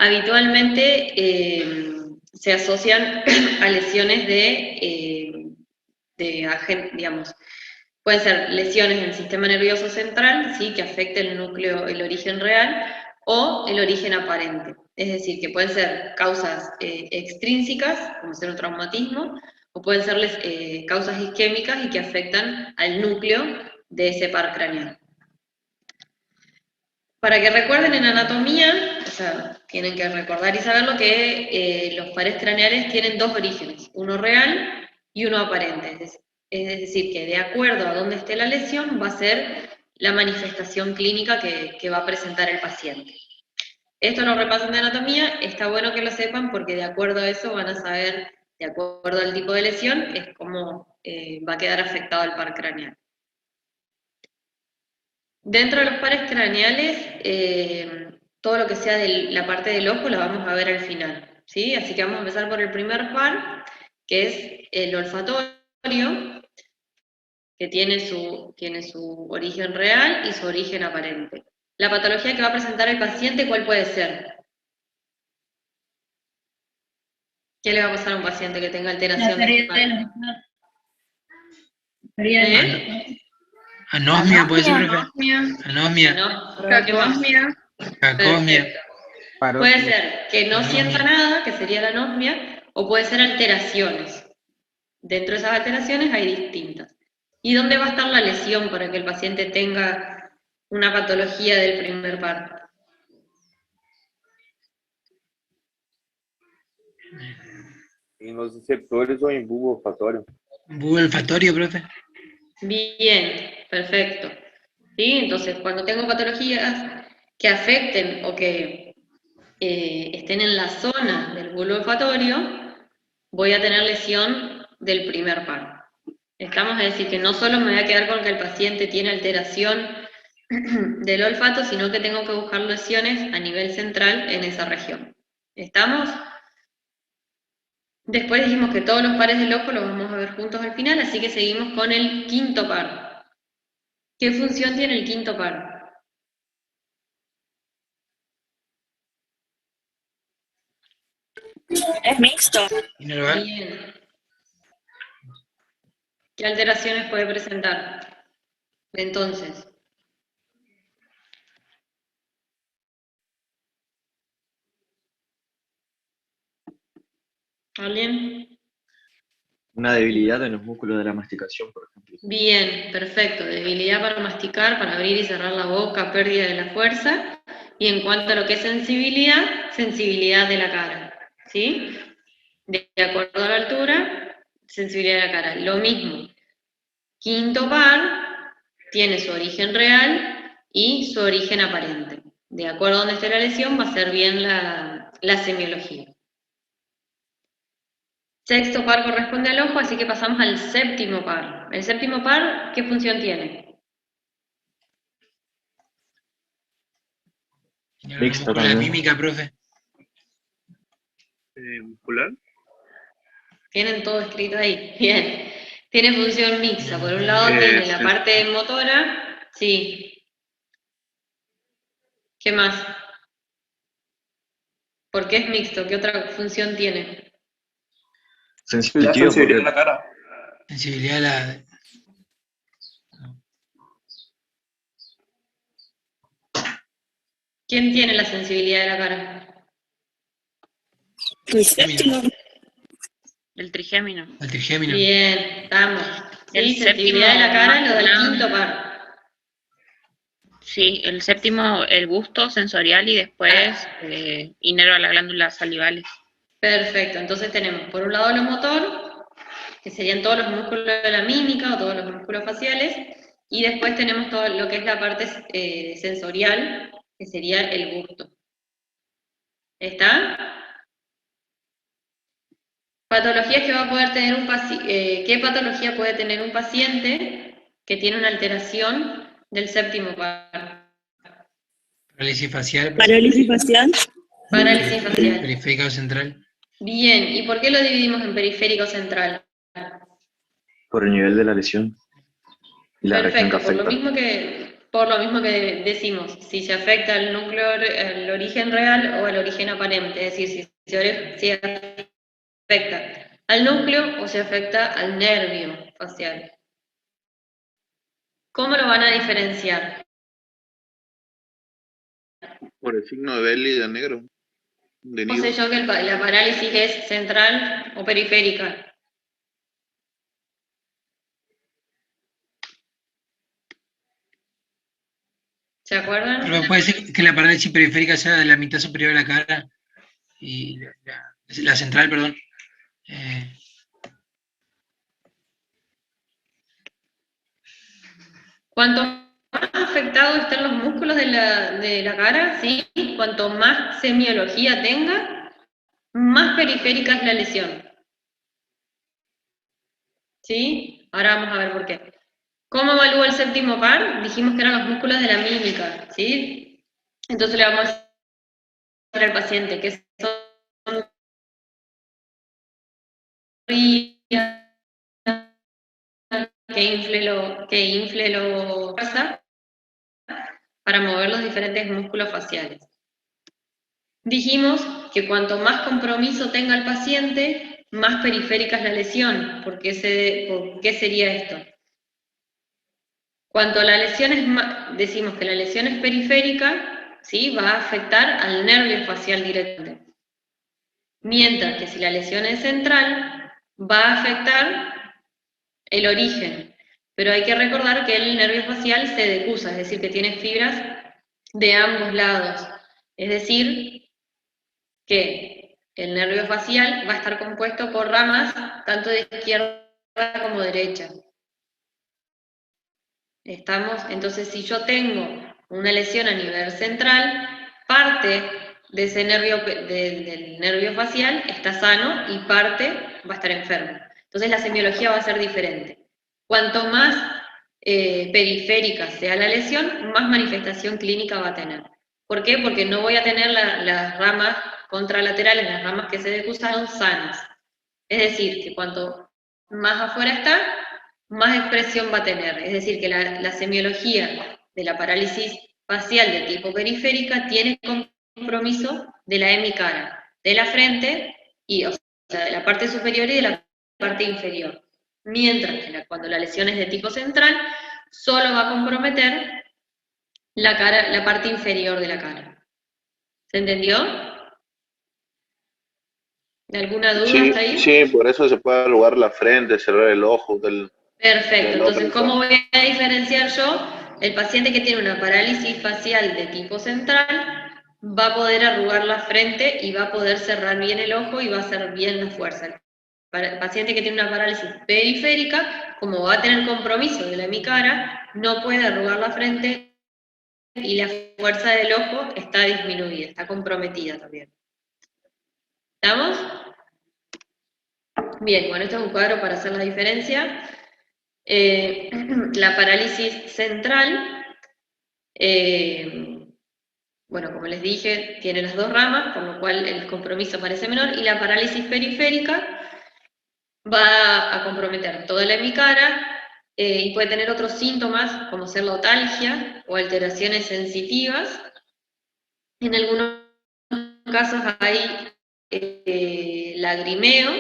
habitualmente se asocian a lesiones digamos, pueden ser lesiones en el sistema nervioso central, ¿sí? Que afecten el núcleo, el origen real, o el origen aparente. Es decir, que pueden ser causas extrínsecas, como ser un traumatismo, o pueden ser causas isquémicas y que afectan al núcleo de ese par craneal. Para que recuerden en anatomía, o sea, tienen que recordar y saberlo que los pares craneales tienen dos orígenes, uno real y uno aparente. Es decir, que de acuerdo a dónde esté la lesión va a ser la manifestación clínica que va a presentar el paciente. Esto lo repasan de anatomía, está bueno que lo sepan porque de acuerdo a eso van a saber, de acuerdo al tipo de lesión, es cómo va a quedar afectado el par craneal. Dentro de los pares craneales, todo lo que sea de la parte del ojo la vamos a ver al final, ¿sí? Así que vamos a empezar por el primer par, que es el olfatorio, que tiene su origen real y su origen aparente. La patología que va a presentar el paciente, ¿cuál puede ser? ¿Qué le va a pasar a un paciente que tenga alteración de este par? Anosmia, puede ser, profe. Anosmia. Cacosmia. Cacosmia. Puede ser que no sienta nada, que sería la anosmia, o puede ser alteraciones. Dentro de esas alteraciones hay distintas. ¿Y dónde va a estar la lesión para que el paciente tenga una patología del primer par? En los receptores o en bulbo olfatório. Bulbo olfatorio, profe. Bien, perfecto. ¿Sí? Entonces, cuando tengo patologías que afecten o que estén en la zona del bulbo olfatorio, voy a tener lesión del primer par. Estamos a decir que no solo me voy a quedar con que el paciente tiene alteración del olfato, sino que tengo que buscar lesiones a nivel central en esa región. ¿Estamos? Después dijimos que todos los pares del ojo los vamos a ver juntos al final, así que seguimos con el quinto par. ¿Qué función tiene el quinto par? Es mixto. Bien. ¿Qué alteraciones puede presentar? Entonces, ¿alguien? Una debilidad en los músculos de la masticación, por ejemplo. Bien, perfecto. Debilidad para masticar, para abrir y cerrar la boca, pérdida de la fuerza. Y en cuanto a lo que es sensibilidad, sensibilidad de la cara. ¿Sí? De acuerdo a la altura, sensibilidad de la cara. Lo mismo. Quinto par tiene su origen real y su origen aparente. De acuerdo a donde esté la lesión, va a ser bien la semiología. Sexto par corresponde al ojo, así que pasamos al séptimo par. ¿El séptimo par qué función tiene? Mixto La también. mímica, profe. Muscular. Tienen todo escrito ahí. Bien. Tiene función mixta. Por un lado tiene la parte motora. Sí. ¿Qué más? ¿Por qué es mixto? ¿Qué otra función tiene? Sensitivo, La sensibilidad porque de la cara. Sensibilidad a la... ¿Quién tiene la sensibilidad de la cara? El séptimo. El trigémino. El trigémino. Bien, estamos. El Sí, sensibilidad de la cara, lo del quinto par. Sí, el séptimo, el gusto sensorial y después inerva las glándulas salivales. Perfecto, entonces tenemos por un lado lo motor, que serían todos los músculos de la mímica o todos los músculos faciales, y después tenemos todo lo que es la parte sensorial, que sería el gusto. ¿Está? Patologías que va a poder tener un paciente, ¿qué patología puede tener un paciente que tiene una alteración del séptimo par? Parálisis facial. Parálisis facial. Parálisis facial. Periférica o central. Bien, ¿y por qué lo dividimos en periférico central? por el nivel de la lesión y la región que Perfecto, por lo afecta. mismo que Por lo mismo que decimos, si se afecta al núcleo, al origen real o al origen aparente, es decir, si afecta al núcleo o se afecta al nervio facial. ¿Cómo lo van a diferenciar? Por el signo de Bell y de negro. De ¿Cómo nido. sé yo que la parálisis es central o periférica? ¿Se acuerdan? Pero puede ser que la parálisis periférica sea de la mitad superior de la cara y la central, perdón. Cuanto más afectados están los músculos de la cara, ¿sí? Cuanto más semiología tenga, más periférica es la lesión. ¿Sí? Ahora vamos a ver por qué. ¿Cómo evalúa el séptimo par? Dijimos que eran los músculos de la mímica, ¿sí? Entonces le vamos a decir al paciente que son que infle lo fuerza para mover los diferentes músculos faciales. Dijimos que cuanto más compromiso tenga el paciente, más periférica es la lesión. ¿Por qué sería esto? Cuanto la lesión es decimos que la lesión es periférica, ¿sí? Va a afectar al nervio facial directamente. Mientras que si la lesión es central, va a afectar el origen. Pero hay que recordar que el nervio facial se decusa, es decir, que tiene fibras de ambos lados. Es decir, que el nervio facial va a estar compuesto por ramas tanto de izquierda como derecha. Entonces, si yo tengo una lesión a nivel central, parte de ese del nervio facial está sano y parte va a estar enfermo. Entonces la semiología va a ser diferente. Cuanto más periférica sea la lesión, más manifestación clínica va a tener. ¿Por qué? Porque no voy a tener las ramas contralaterales, las ramas que se decusaron sanas. Es decir, que cuanto más afuera está, más expresión va a tener. Es decir, que la semiología de la parálisis facial de tipo periférica tiene compromiso de la hemicara, de la frente, o sea, de la parte superior y de la parte inferior. Mientras que cuando la lesión es de tipo central, solo va a comprometer la parte inferior de la cara. ¿Se entendió? ¿Alguna duda hasta ahí? Sí, por eso se puede alugar la frente, cerrar el ojo. Perfecto, entonces, ¿cómo voy a diferenciar yo? El paciente que tiene una parálisis facial de tipo central va a poder arrugar la frente y va a poder cerrar bien el ojo y va a hacer bien la fuerza. El paciente que tiene una parálisis periférica, como va a tener compromiso de la hemicara, no puede arrugar la frente y la fuerza del ojo está disminuida, está comprometida también. ¿Estamos? Bien, bueno, esto es un cuadro para hacer la diferencia. La parálisis central, bueno, como les dije, tiene las dos ramas, por lo cual el compromiso parece menor, y la parálisis periférica va a comprometer toda la hemicara y puede tener otros síntomas, como ser la otalgia o alteraciones sensitivas. En algunos casos hay lagrimeo,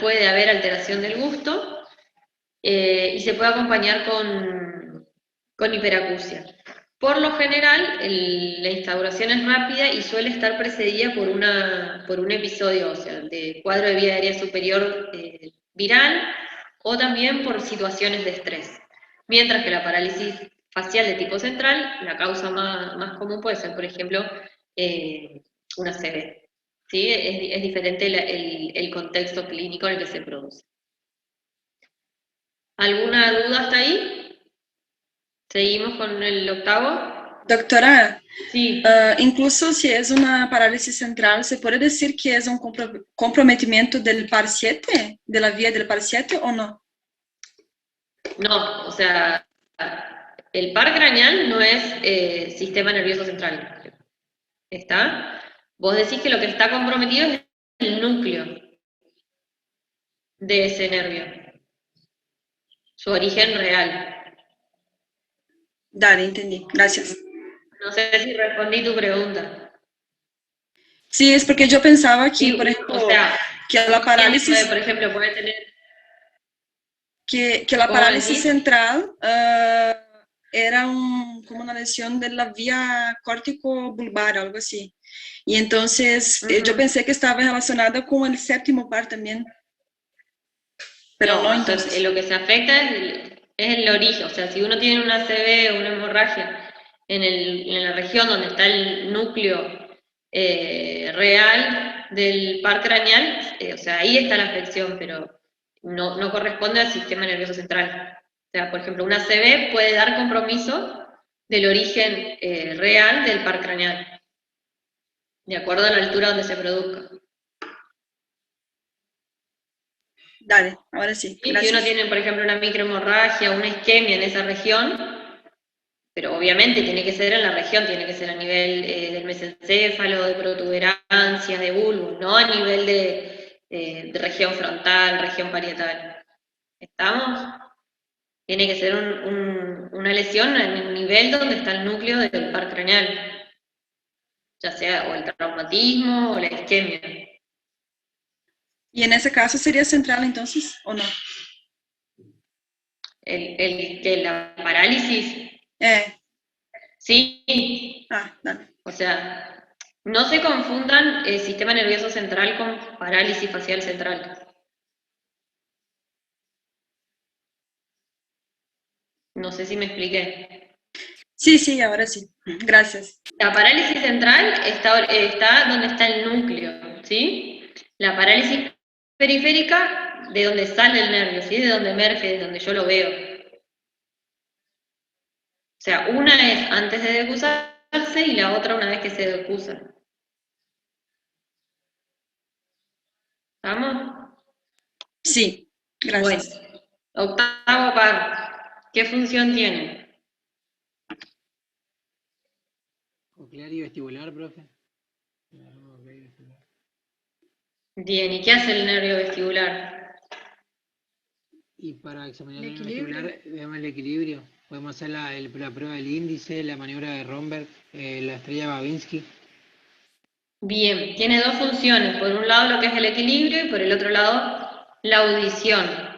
puede haber alteración del gusto, y se puede acompañar con hiperacusia. Por lo general, la instauración es rápida y suele estar precedida por un episodio, o sea, de cuadro de vía aérea superior viral, o también por situaciones de estrés. Mientras que la parálisis facial de tipo central, la causa más común puede ser, por ejemplo, una ACV. ¿Sí? Es diferente el contexto clínico en el que se produce. ¿Alguna duda hasta ahí? ¿Seguimos con el octavo? Doctora, Sí. incluso si es una parálisis central, ¿se puede decir que es un comprometimiento del par 7, de la vía del par 7 o no? No, o sea, el par craneal no es sistema nervioso central. ¿Está? Vos decís que lo que está comprometido es el núcleo de ese nervio, su origen real. Dale, entendí. Gracias. No sé si respondí tu pregunta. Sí, es porque yo pensaba que, Sí, por ejemplo, o sea, que la parálisis, por ejemplo, puede tener... que la ¿Cómo parálisis decís? central era como una lesión de la vía córtico-bulbar, algo así. Y entonces yo Ujú. pensé que estaba relacionada con el séptimo par también, pero no, No, o sea, entonces. lo que se afecta es el origen. O sea, si uno tiene una ACV o una hemorragia en la región donde está el núcleo real del par craneal, o sea, ahí está la afección, pero no corresponde al sistema nervioso central. O sea, por ejemplo, una ACV puede dar compromiso del origen real del par craneal, de acuerdo a la altura donde se produzca. Dale, ahora sí, Y si uno gracias. tiene, por ejemplo, una microhemorragia, una isquemia en esa región, pero obviamente tiene que ser en la región, tiene que ser a nivel del mesencéfalo, de protuberancias, de bulbo, no a nivel de región frontal, región parietal. ¿Estamos? Tiene que ser una lesión en el nivel donde está el núcleo del par craneal, ya sea o el traumatismo o la isquemia. Y en ese caso sería central entonces, ¿o no? Que la parálisis, sí, Dale. o sea, no se confundan el sistema nervioso central con parálisis facial central. No sé si me expliqué. Sí, ahora sí. Gracias. La parálisis central está donde está el núcleo, ¿sí? La parálisis periférica, de donde sale el nervio, ¿sí? De donde emerge, de donde yo lo veo. O sea, una es antes de decusarse y la otra una vez que se decusa. ¿Estamos? Sí, Bueno, gracias. octavo par. ¿Qué función tiene? Coclear y vestibular, profe. Bien, ¿y qué hace el nervio vestibular? Y para examinar El el equilibrio. vestibular, vemos el equilibrio. Podemos hacer la prueba del índice, la maniobra de Romberg, la estrella Babinski. Bien, tiene dos funciones. Por un lado lo que es el equilibrio y por el otro lado la audición.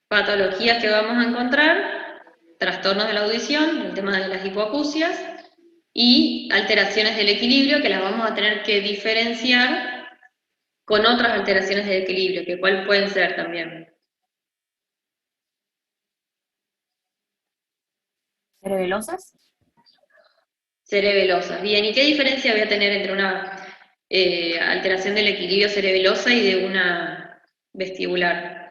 Patologías que vamos a encontrar, trastornos de la audición, el tema de las hipoacusias y alteraciones del equilibrio que las vamos a tener que diferenciar con otras alteraciones del equilibrio, que cuál pueden ser también. ¿Cerebelosas? Cerebelosas. Bien, ¿y qué diferencia voy a tener entre una alteración del equilibrio cerebelosa y de una vestibular?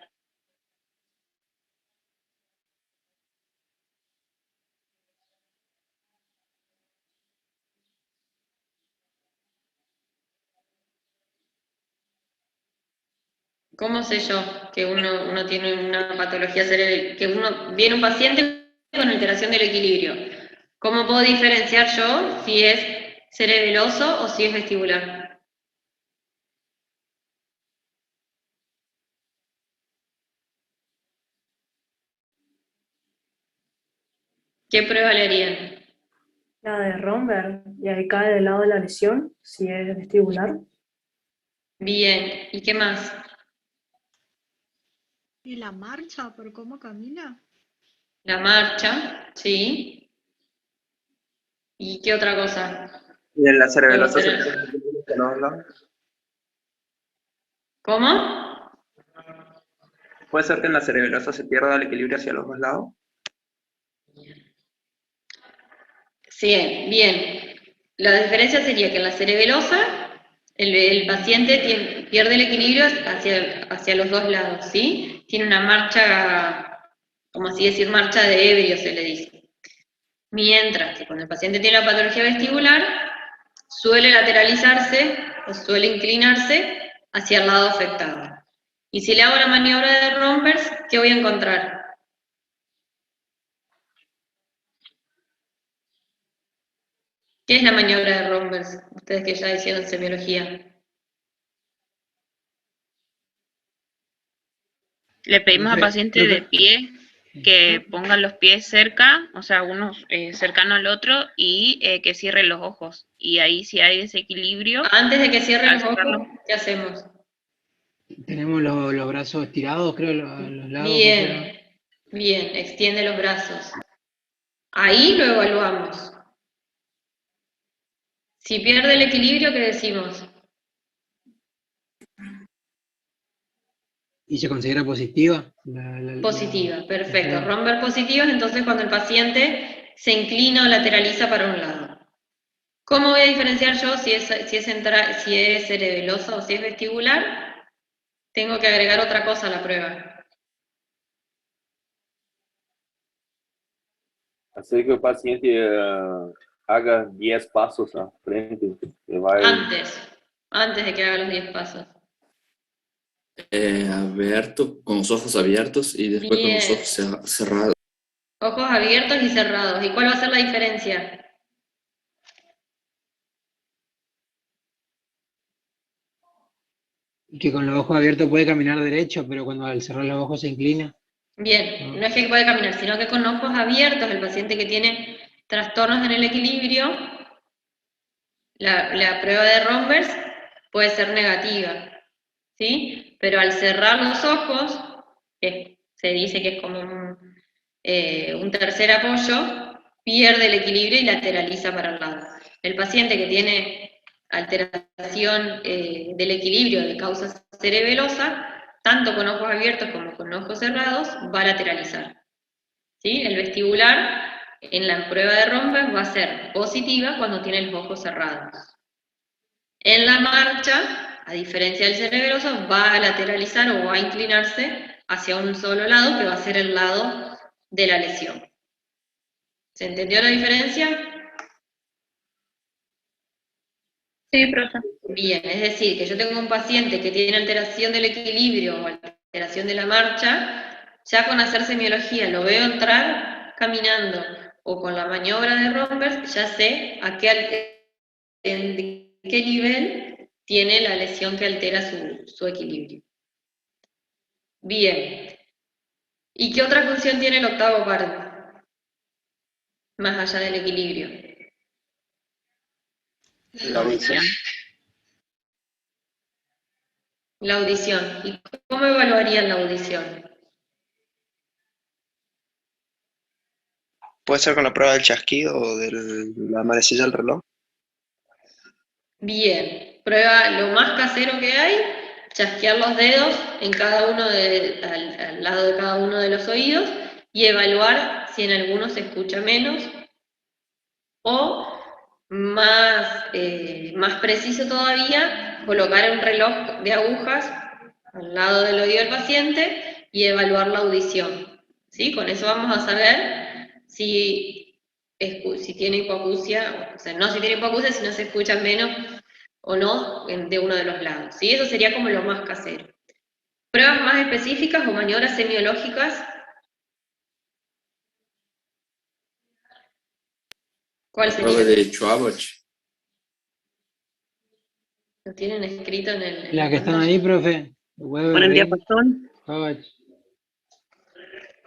¿Cómo sé yo que uno tiene una patología cerebral, que uno viene un paciente con alteración del equilibrio? ¿Cómo puedo diferenciar yo si es cerebeloso o si es vestibular? ¿Qué prueba le harían? La de Romberg, y ahí cae del lado de la lesión, si es vestibular. Bien, ¿y qué más? ¿Y la marcha por cómo camina? La marcha, ¿sí? ¿Y qué otra cosa Y en la puedo cerebelosa se tener? pierde hacia los dos lados. ¿Cómo? Puede ser que en la cerebelosa se pierda el equilibrio hacia los dos lados. Sí, bien. La diferencia sería que en la cerebelosa el paciente pierde el equilibrio hacia los dos lados, ¿sí? Tiene una marcha, como así decir, marcha de ebrio se le dice. Mientras que cuando el paciente tiene la patología vestibular, suele lateralizarse o suele inclinarse hacia el lado afectado. Y si le hago la maniobra de Rompers, ¿qué voy a encontrar? ¿Qué es la maniobra de Rompers? Ustedes que ya hicieron semiología. Le pedimos al Profe, paciente de pie que pongan los pies cerca, o sea, uno cercano al otro, y que cierren los ojos. Y ahí si hay desequilibrio, Antes de que cierren al los ojos, cerrarlos, ¿qué hacemos? Tenemos los brazos estirados, creo, a los lados. por fuera. Bien, bien, extiende los brazos. Ahí lo evaluamos. Si pierde el equilibrio, ¿qué decimos? ¿Y se considera positiva? Positiva, perfecto. Ajá. Romper positivos, entonces cuando el paciente se inclina o lateraliza para un lado. ¿Cómo voy a diferenciar yo si es cerebelosa o si es vestibular? Tengo que agregar otra cosa a la prueba. Hacer que el paciente haga 10 pasos à frente. Que vai... Antes de que haga los 10 pasos. Abierto, con los ojos abiertos y después con los ojos cerrados. Ojos abiertos y cerrados. ¿Y cuál va a ser la diferencia? Que con los ojos abiertos puede caminar derecho, pero cuando al cerrar los ojos se inclina. Bien, no es que puede caminar, sino que con ojos abiertos, el paciente que tiene trastornos en el equilibrio, la prueba de Rombers puede ser negativa, ¿sí? Pero al cerrar los ojos, que se dice que es como un tercer apoyo, pierde el equilibrio y lateraliza para el lado. El paciente que tiene alteración del equilibrio de causa cerebelosa, tanto con ojos abiertos como con ojos cerrados, va a lateralizar. ¿Sí? El vestibular en la prueba de Rombers va a ser positiva cuando tiene los ojos cerrados. En la marcha, a diferencia del cerebeloso, va a lateralizar o va a inclinarse hacia un solo lado, que va a ser el lado de la lesión. ¿Se entendió la diferencia? Sí, profe. Bien, es decir, que yo tengo un paciente que tiene alteración del equilibrio o alteración de la marcha, ya con hacer semiología lo veo entrar caminando o con la maniobra de Rombers, ya sé en qué nivel tiene la lesión que altera su equilibrio. Bien. ¿Y qué otra función tiene el octavo par? Más allá del equilibrio. La audición. La audición. ¿Y cómo evaluarían la audición? ¿Puede ser con la prueba del chasquido o de la manecilla del reloj? Bien, prueba lo más casero que hay, chasquear los dedos en cada uno al lado de cada uno de los oídos y evaluar si en alguno se escucha menos o más preciso todavía, colocar un reloj de agujas al lado del oído del paciente y evaluar la audición. ¿Sí? Con eso vamos a saber si tiene hipoacusia, o sea, no si tiene hipoacusia, si no se escucha menos o no de uno de los lados. ¿Sí? Eso sería como lo más casero. Pruebas más específicas o maniobras semiológicas. ¿Cuál sería? Prueba de Schwabach. Lo tienen escrito en el... Las que están ahí, profe. Con el diapasón.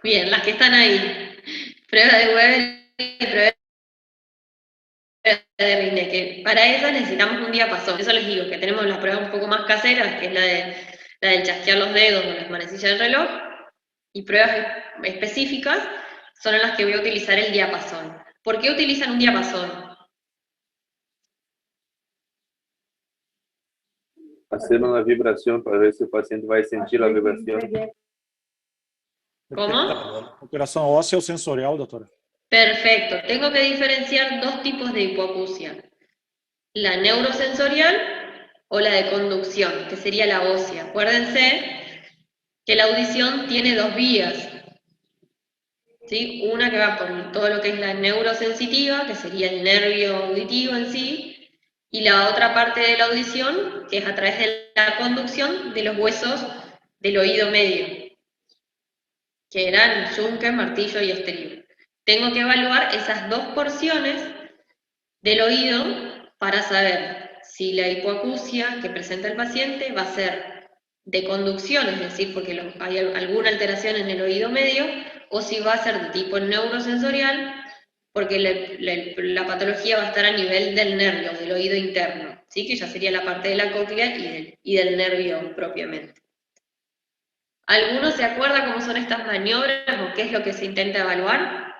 Bien, las que están ahí. Prueba de Weber y prueba de Riné, que para esas necesitamos un diapasón. Eso les digo, que tenemos las pruebas un poco más caseras, que es la del chasquear los dedos con las manecillas del reloj, y pruebas específicas son las que voy a utilizar el diapasón. ¿Por qué utilizan un diapasón? Hacer una vibración para ver si el paciente va a sentir la vibración. ¿Cómo? Operação óssea ou sensorial, doutora? Perfecto. Tengo que diferenciar dos tipos de hipoacusia. La neurosensorial o la de conducción, que sería la ósea. Acuérdense que la audición tiene dos vías. ¿Sí? Una que va por todo lo que es la neurosensitiva, que sería el nervio auditivo en sí, y la otra parte de la audición, que es a través de la conducción de los huesos del oído medio, que eran yunque, martillo y estribo. Tengo que evaluar esas dos porciones del oído para saber si la hipoacusia que presenta el paciente va a ser de conducción, es decir, porque hay alguna alteración en el oído medio, o si va a ser de tipo neurosensorial, porque la patología va a estar a nivel del nervio, del oído interno, ¿sí? Que ya sería la parte de la cóclea y del nervio propiamente. ¿Alguno se acuerda cómo son estas maniobras o qué es lo que se intenta evaluar?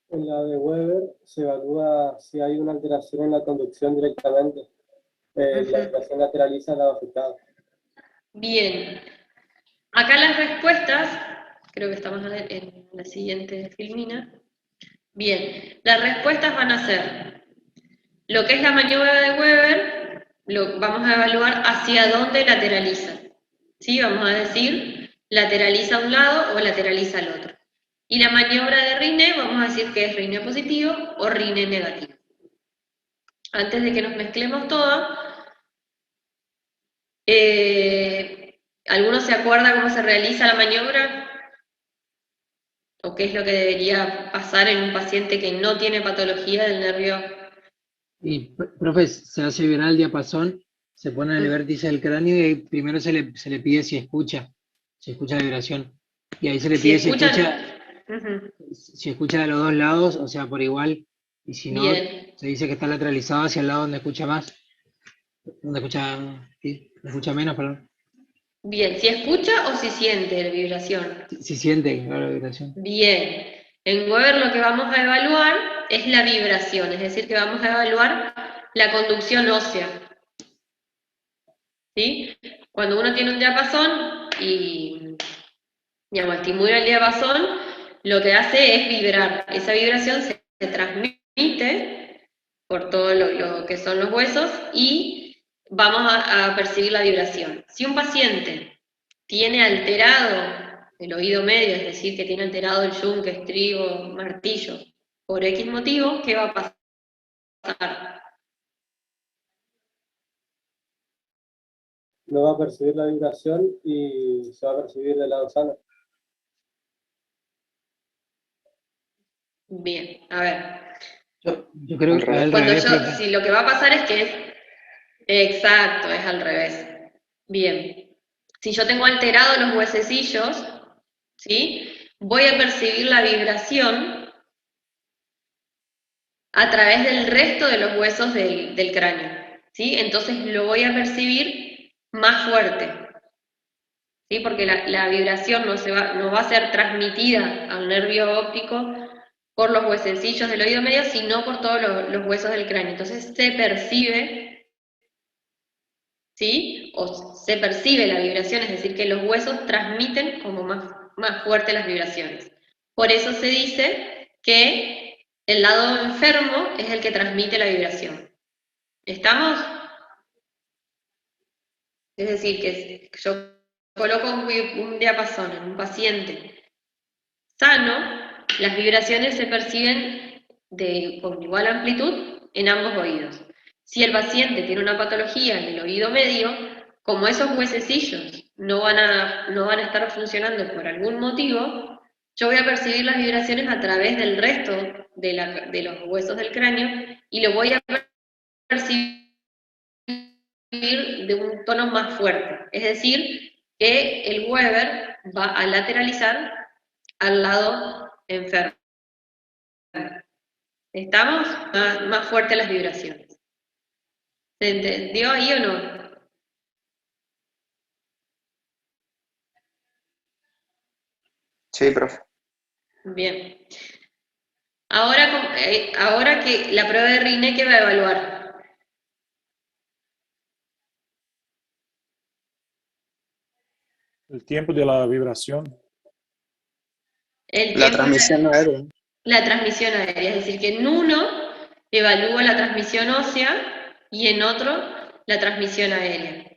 En la de Weber se evalúa si hay una alteración en la conducción directamente. La vibración lateraliza al lado afectado. Bien. Acá las respuestas, creo que estamos en la siguiente filmina. Bien, las respuestas van a ser lo que es la maniobra de Weber, lo vamos a evaluar hacia dónde lateraliza. ¿Sí? Vamos a decir, lateraliza a un lado o lateraliza al otro. Y la maniobra de Rine, vamos a decir que es Rine positivo o Rine negativo. Antes de que nos mezclemos todo, ¿alguno se acuerda cómo se realiza la maniobra? ¿O qué es lo que debería pasar en un paciente que no tiene patología del nervio? Y, profe, se hace vibrar el diapasón, se pone en el vértice del cráneo y primero se le pide si escucha la vibración. Y ahí se le pide si escucha de los dos lados, o sea, por igual. Y si no, Bien. se dice que está lateralizado hacia el lado donde escucha más. Donde escucha menos, perdón. Bien, ¿si escucha o si siente la vibración? Si siente, claro, la vibración. Bien. En Weber lo que vamos a evaluar es la vibración, es decir, que vamos a evaluar la conducción ósea. ¿Sí? Cuando uno tiene un diapasón y digamos, estimula el diapasón, lo que hace es vibrar. Esa vibración se transmite por todo lo que son los huesos y vamos a percibir la vibración. Si un paciente tiene alterado el oído medio, es decir, que tiene alterado el yunque, estribo, martillo, por X motivo, ¿qué va a pasar? No va a percibir la vibración y se va a percibir del lado sano. Bien, a ver. Yo creo que al revés, profe. Si lo que va a pasar es que exacto, es al revés. Bien. Si yo tengo alterados los huesecillos, ¿sí? Voy a percibir la vibración a través del resto de los huesos del cráneo, ¿sí? Entonces lo voy a percibir más fuerte, ¿sí? Porque la vibración no va a ser transmitida al nervio óptico por los huesecillos del oído medio, sino por todos los huesos del cráneo. Entonces se percibe, ¿sí? O se percibe la vibración, es decir, que los huesos transmiten como más fuerte las vibraciones. Por eso se dice que el lado enfermo es el que transmite la vibración. ¿Estamos? Es decir, que yo coloco un diapasón en un paciente sano, las vibraciones se perciben con igual amplitud en ambos oídos. Si el paciente tiene una patología en el oído medio, como esos huesecillos no van a estar funcionando por algún motivo, yo voy a percibir las vibraciones a través del resto de los huesos del cráneo y lo voy a percibir de un tono más fuerte. Es decir, que el Weber va a lateralizar al lado enfermo. ¿Estamos? Más fuertes las vibraciones. ¿Se entendió ahí o no? Sí, profe. Bien. Ahora que la prueba de Rine, ¿qué va a evaluar? El tiempo de la vibración. La transmisión aérea. La transmisión aérea, es decir, que en uno evalúa la transmisión ósea y en otro la transmisión aérea.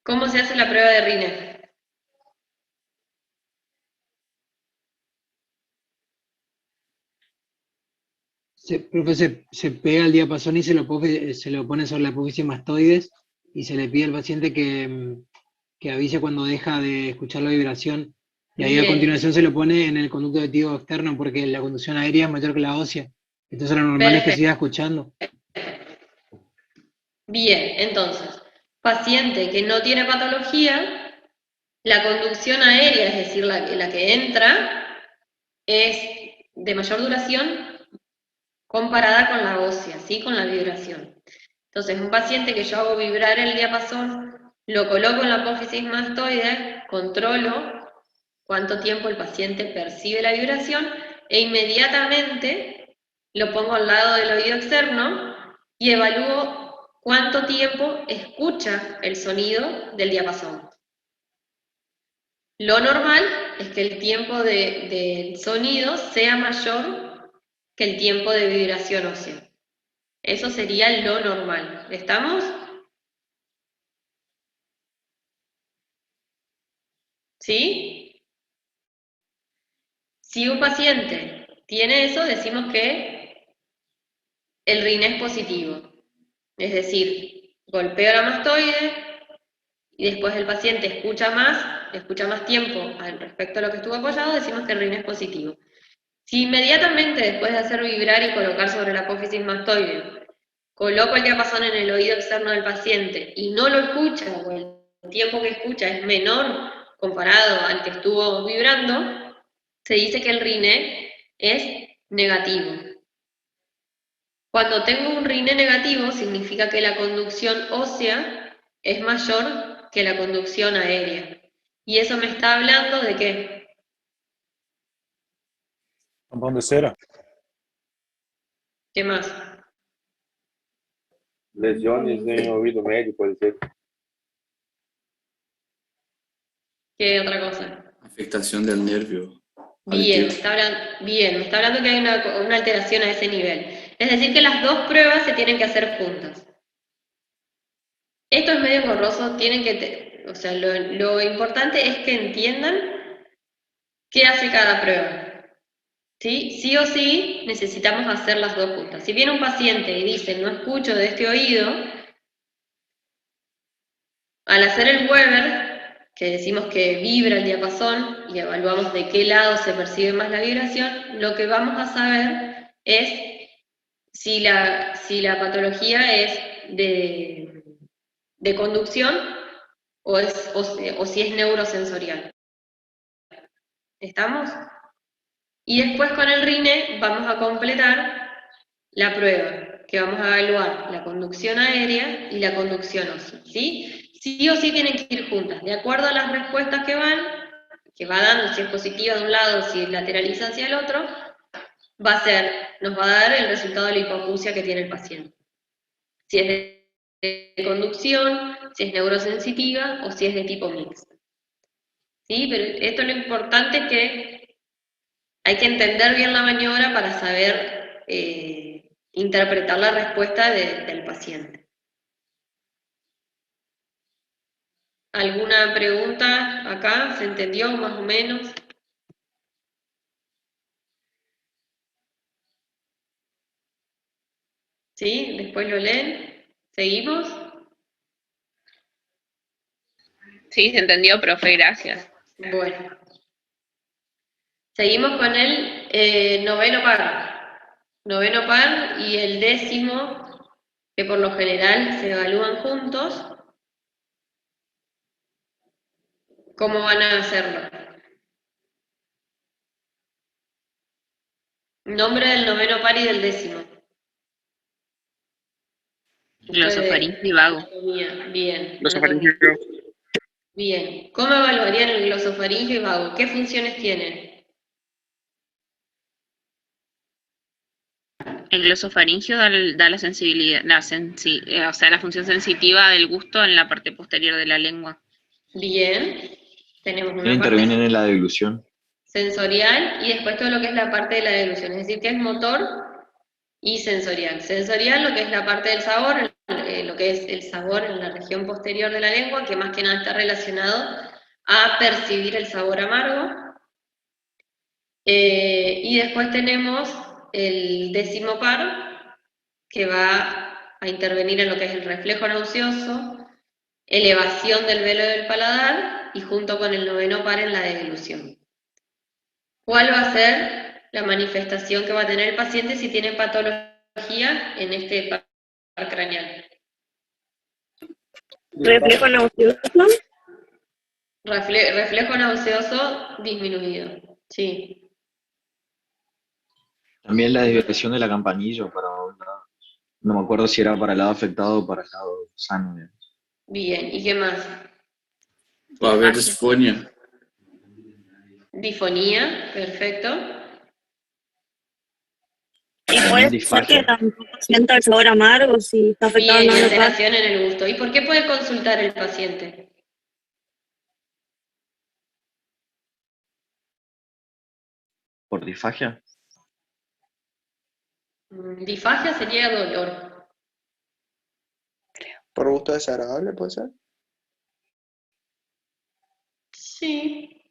¿Cómo se hace la prueba de Rine? Profe, se pega el diapasón y se lo pone sobre la apófisis mastoides y se le pide al paciente que avise cuando deja de escuchar la vibración. Y ahí a continuación se lo pone en el conducto auditivo externo porque la conducción aérea es mayor que la ósea. Entonces lo normal es que siga escuchando. Bien, entonces, paciente que no tiene patología, la conducción aérea, es decir, la que entra, es de mayor duración comparada con la ósea, ¿sí? Con la vibración. Entonces, un paciente que yo hago vibrar el diapasón, lo coloco en la apófisis mastoide, controlo cuánto tiempo el paciente percibe la vibración e inmediatamente lo pongo al lado del oído externo y evalúo cuánto tiempo escucha el sonido del diapasón. Lo normal es que el tiempo del sonido sea mayor que el tiempo de vibración ósea. Eso sería lo normal. ¿Estamos? ¿Sí? Si un paciente tiene eso, decimos que el RINE es positivo. Es decir, golpeo la mastoide y después el paciente escucha más tiempo al respecto a lo que estuvo apoyado, decimos que el RINE es positivo. Si inmediatamente después de hacer vibrar y colocar sobre la apófisis mastoide, coloco el diapasón en el oído externo del paciente y no lo escucha, o el tiempo que escucha es menor comparado al que estuvo vibrando, se dice que el RINE es negativo. Cuando tengo un RINE negativo, significa que la conducción ósea es mayor que la conducción aérea. Y eso me está hablando de ¿qué? Tampón de cera. ¿Qué más? Lesiones en oído medio, puede ser. ¿Qué otra cosa? Afectación del nervio. Bien, me está hablando que hay una alteración a ese nivel. Es decir, que las dos pruebas se tienen que hacer juntas. Esto es medio engorroso, o sea, lo importante es que entiendan qué hace cada prueba. ¿Sí? Sí o sí necesitamos hacer las dos juntas. Si viene un paciente y dice, no escucho de este oído, al hacer el Weber, que decimos que vibra el diapasón y evaluamos de qué lado se percibe más la vibración, lo que vamos a saber es si la patología es de conducción o si es neurosensorial. ¿Estamos? Y después con el RINE vamos a completar la prueba, que vamos a evaluar la conducción aérea y la conducción ósea, ¿sí? Sí o sí tienen que ir juntas, de acuerdo a las respuestas que va dando, si es positiva de un lado, si lateraliza hacia el otro, nos va a dar el resultado de la hipoacusia que tiene el paciente. Si es de conducción, si es neurosensitiva o si es de tipo mixto. ¿Sí? Pero esto es lo importante, que hay que entender bien la maniobra para saber interpretar la respuesta del paciente. ¿Alguna pregunta acá? ¿Se entendió más o menos? ¿Sí? Después lo leen. ¿Seguimos? Sí, se entendió, profe, gracias. Bueno. Seguimos con el noveno par. Noveno par y el décimo, que por lo general se evalúan juntos. ¿Cómo van a hacerlo? Nombre del noveno par y del décimo. Glosofaringio y vago. Bien. Glosofaringio y vago. Bien. ¿Cómo evaluarían el glosofaringio y vago? ¿Qué funciones tienen? El glosofaringio da la sensibilidad, o sea, la función sensitiva del gusto en la parte posterior de la lengua. Bien. Tenemos una Intervienen parte en la deglución. sensorial y después todo lo que es la parte de la deglución, es decir, que es motor y sensorial. Sensorial, lo que es la parte del sabor, lo que es el sabor en la región posterior de la lengua, que más que nada está relacionado a percibir el sabor amargo. Y después tenemos el décimo par, que va a intervenir en lo que es el reflejo nauseoso, elevación del velo del paladar y junto con el noveno par en la deglución. ¿Cuál va a ser la manifestación que va a tener el paciente si tiene patología en este par craneal? Reflejo nauseoso. Reflejo nauseoso disminuido, sí. También la desviación de la campanilla para un lado. No me acuerdo si era para el lado afectado o para el lado sano. Digamos. Bien, ¿y qué más? Va a haber disfonía. Difonía, perfecto. Y puede ser que tampoco sienta el sabor amargo si está afectado Bien, en la parte. alteración en el gusto. ¿Y por qué puede consultar el paciente? ¿Por disfagia? Disfagia sería dolor. ¿Por gusto desagradable puede ser? Sí.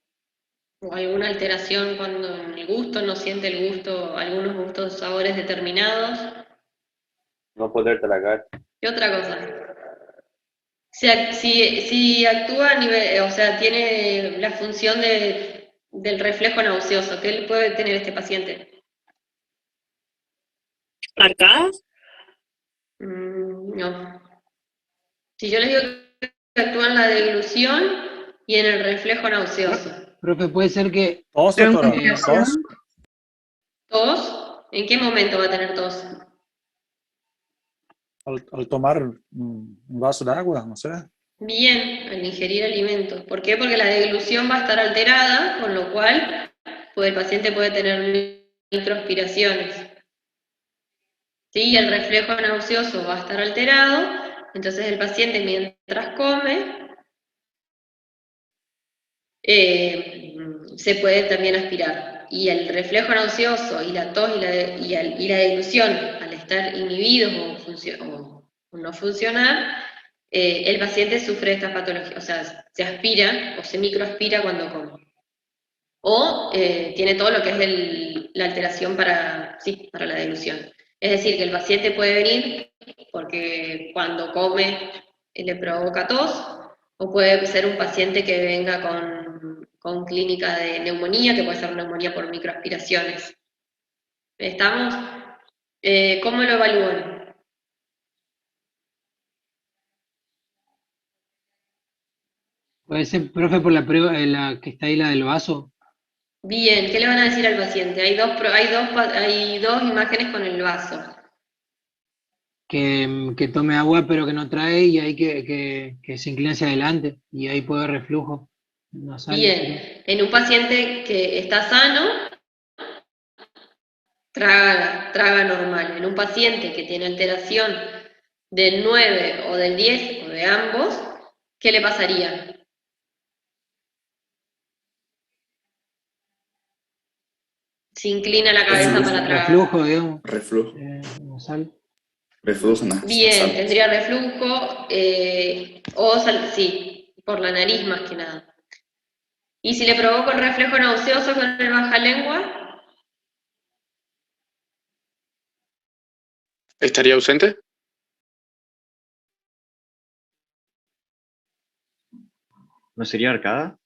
O alguna alteración cuando en el gusto no siente el gusto, algunos gustos, sabores determinados. No poder tragar. ¿Qué otra cosa? Si actúa a nivel, o sea, tiene la función del reflejo nauseoso, ¿qué puede tener este paciente? ¿Arcadas? No. Si yo les digo que actúa en la deglución y en el reflejo nauseoso. Profe, puede ser que... ¿Tos, doctora? ¿Tos? ¿Tos? ¿En qué momento va a tener tos? Al tomar un vaso de agua, no sé. Bien, al ingerir alimentos. ¿Por qué? Porque la deglución va a estar alterada, con lo cual pues, el paciente puede tener microaspiraciones. ¿Sí? El reflejo nauseoso va a estar alterado, entonces el paciente mientras come se puede también aspirar. Y el reflejo nauseoso y la tos y la deglución, al estar inhibidos o no funcionar, el paciente sufre estas patologías, o sea, se aspira o se microaspira cuando come. O tiene todo lo que es la alteración para la deglución. Es decir, que el paciente puede venir porque cuando come le provoca tos, o puede ser un paciente que venga con clínica de neumonía, que puede ser neumonía por microaspiraciones. ¿Estamos? ¿Cómo lo evalúan? Puede ser, profe, por la prueba, la que está ahí, la del vaso. Bien, ¿qué le van a decir al paciente? Hay dos imágenes con el vaso. Que tome agua pero que no trae y hay que se incline hacia adelante y ahí puede haber reflujo nasal. Bien, en un paciente que está sano, traga normal. En un paciente que tiene alteración del 9 o del 10 o de ambos, ¿qué le pasaría? Se inclina la cabeza para tragar. Reflujo, digamos. Reflujo. Nasal. Reflujo nasal. Bien, tendría reflujo sí, por la nariz más que nada. ¿Y si le provoco el reflejo nauseoso con el baja lengua? ¿Estaría ausente? ¿No sería arcada?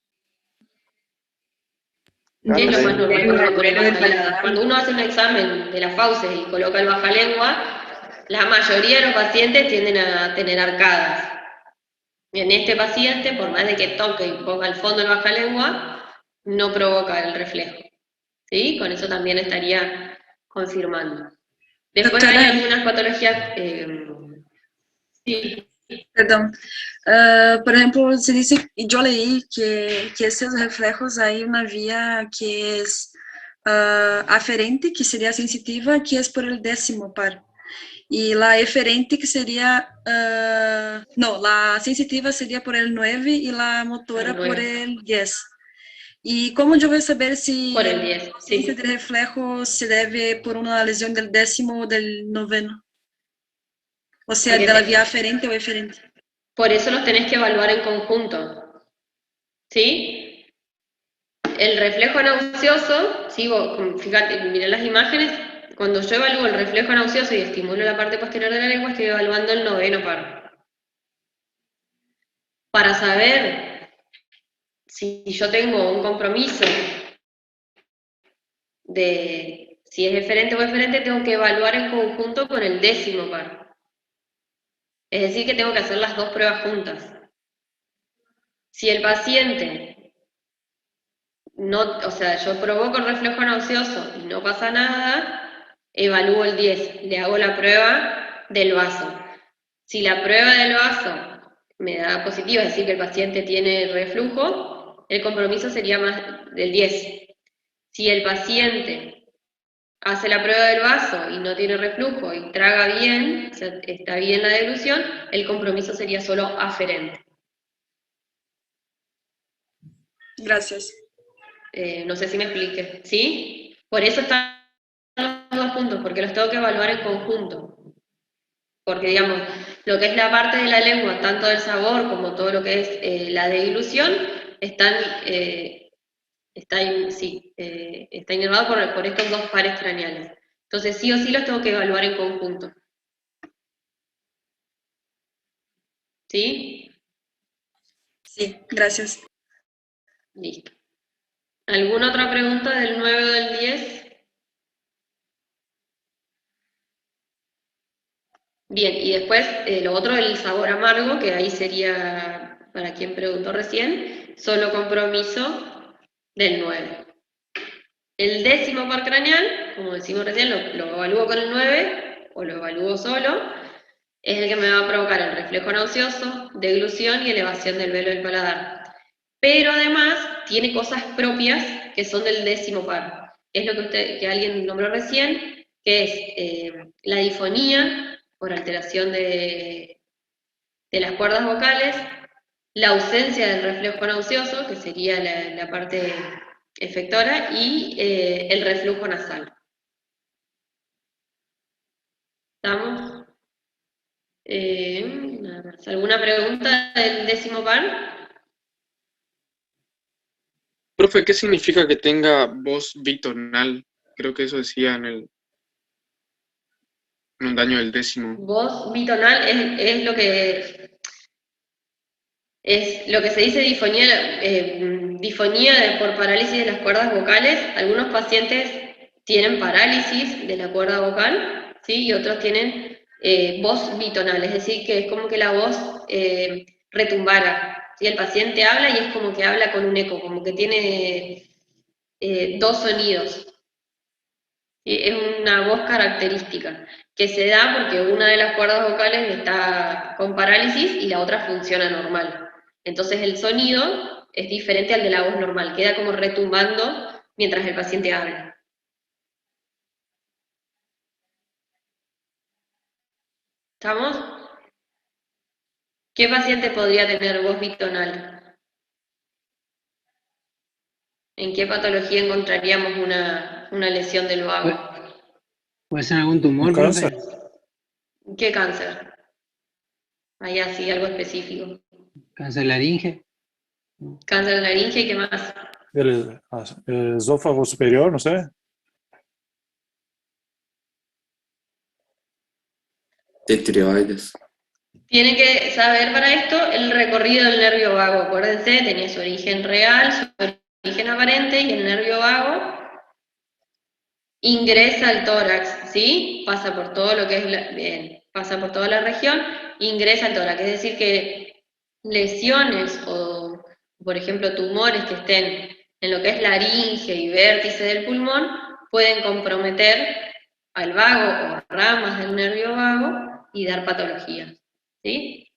¿Qué es lo más normal con el baja lengua? Cuando uno hace un examen de las fauces y coloca el baja lengua, la mayoría de los pacientes tienden a tener arcadas. En este paciente, por más de que toque y ponga al fondo el baja lengua, no provoca el reflejo. ¿Sí? Con eso también estaría confirmando. Después hay algunas patologías... sí. Perdão. Por exemplo, se dice, yo leí que esses reflejos hay una vía que es aferente, que sería sensitiva, que es por el 10º par. Y la eferente que sería, no, la sensitiva sería por el 9 y la motora por el 10. ¿Y cómo yo voy a saber si por el 10, la ausencia de reflejo se debe por una lesión del 10º o del 9º? O sea, de la vía aferente o eferente. Por eso los tenés que evaluar en conjunto. ¿Sí? El reflejo nauseoso, ¿sí? Fíjate, mirá las imágenes, cuando yo evalúo el reflejo nauseoso y estimulo la parte posterior de la lengua, estoy evaluando el 9º par. Para saber si yo tengo un compromiso de si es eferente o eferente, tengo que evaluar en conjunto con el 10º par. Es decir, que tengo que hacer las dos pruebas juntas. Si el paciente no, o sea, yo provoco el reflejo nauseoso y no pasa nada, evalúo el 10, le hago la prueba del vaso. Si la prueba del vaso me da positivo, es decir, que el paciente tiene reflujo, el compromiso sería más del 10. Si el paciente hace la prueba del vaso y no tiene reflujo y traga bien, o sea, está bien la deglución, el compromiso sería solo aferente. Gracias. No sé si me expliqué, ¿sí? Por eso están los dos puntos, porque los tengo que evaluar en conjunto. Porque, digamos, lo que es la parte de la lengua, tanto del sabor como todo lo que es la deglución, está inervado por estos dos pares craneales. Entonces, sí o sí los tengo que evaluar en conjunto. ¿Sí? Sí, gracias. Listo. ¿Alguna otra pregunta del 9 o del 10? Bien, y después lo otro, el sabor amargo, que ahí sería, para quien preguntó recién, solo compromiso del 9. El 10º par craneal, como decimos recién, lo evalúo con el 9, o lo evalúo solo, es el que me va a provocar el reflejo nauseoso, deglución y elevación del velo del paladar. Pero además tiene cosas propias que son del 10º par. Es lo que alguien nombró recién, que es la difonía, por alteración de las cuerdas vocales, la ausencia del reflejo nauseoso, que sería la parte efectora, y el reflujo nasal. ¿Estamos? Nada más. ¿Alguna pregunta del 10º par? Profe, ¿qué significa que tenga voz bitonal? Creo que eso decía en un daño del 10º. Voz bitonal es lo que se dice difonía por parálisis de las cuerdas vocales. Algunos pacientes tienen parálisis de la cuerda vocal, ¿sí? Y otros tienen voz bitonal, es decir, que es como que la voz retumbara. ¿Sí? El paciente habla y es como que habla con un eco, como que tiene dos sonidos. ¿Sí? Es una voz característica, que se da porque una de las cuerdas vocales está con parálisis y la otra funciona normal. Entonces el sonido es diferente al de la voz normal, queda como retumbando mientras el paciente habla. ¿Estamos? ¿Qué paciente podría tener voz bitonal? ¿En qué patología encontraríamos una lesión del vago? ¿Puede ser algún tumor, profe? ¿Qué cáncer? Ahí así, algo específico. ¿Cáncer laringe? Cáncer de laringe, ¿y qué más? El esófago superior, no sé. De tiroides. Tienen que saber para esto el recorrido del nervio vago. Acuérdense, tenía su origen real, su origen aparente, y el nervio vago ingresa al tórax, ¿sí? Pasa por todo lo que es pasa por toda la región, ingresa al tórax. Es decir, que lesiones o, por ejemplo, tumores que estén en lo que es laringe y vértice del pulmón pueden comprometer al vago o a ramas del nervio vago y dar patologías, ¿sí?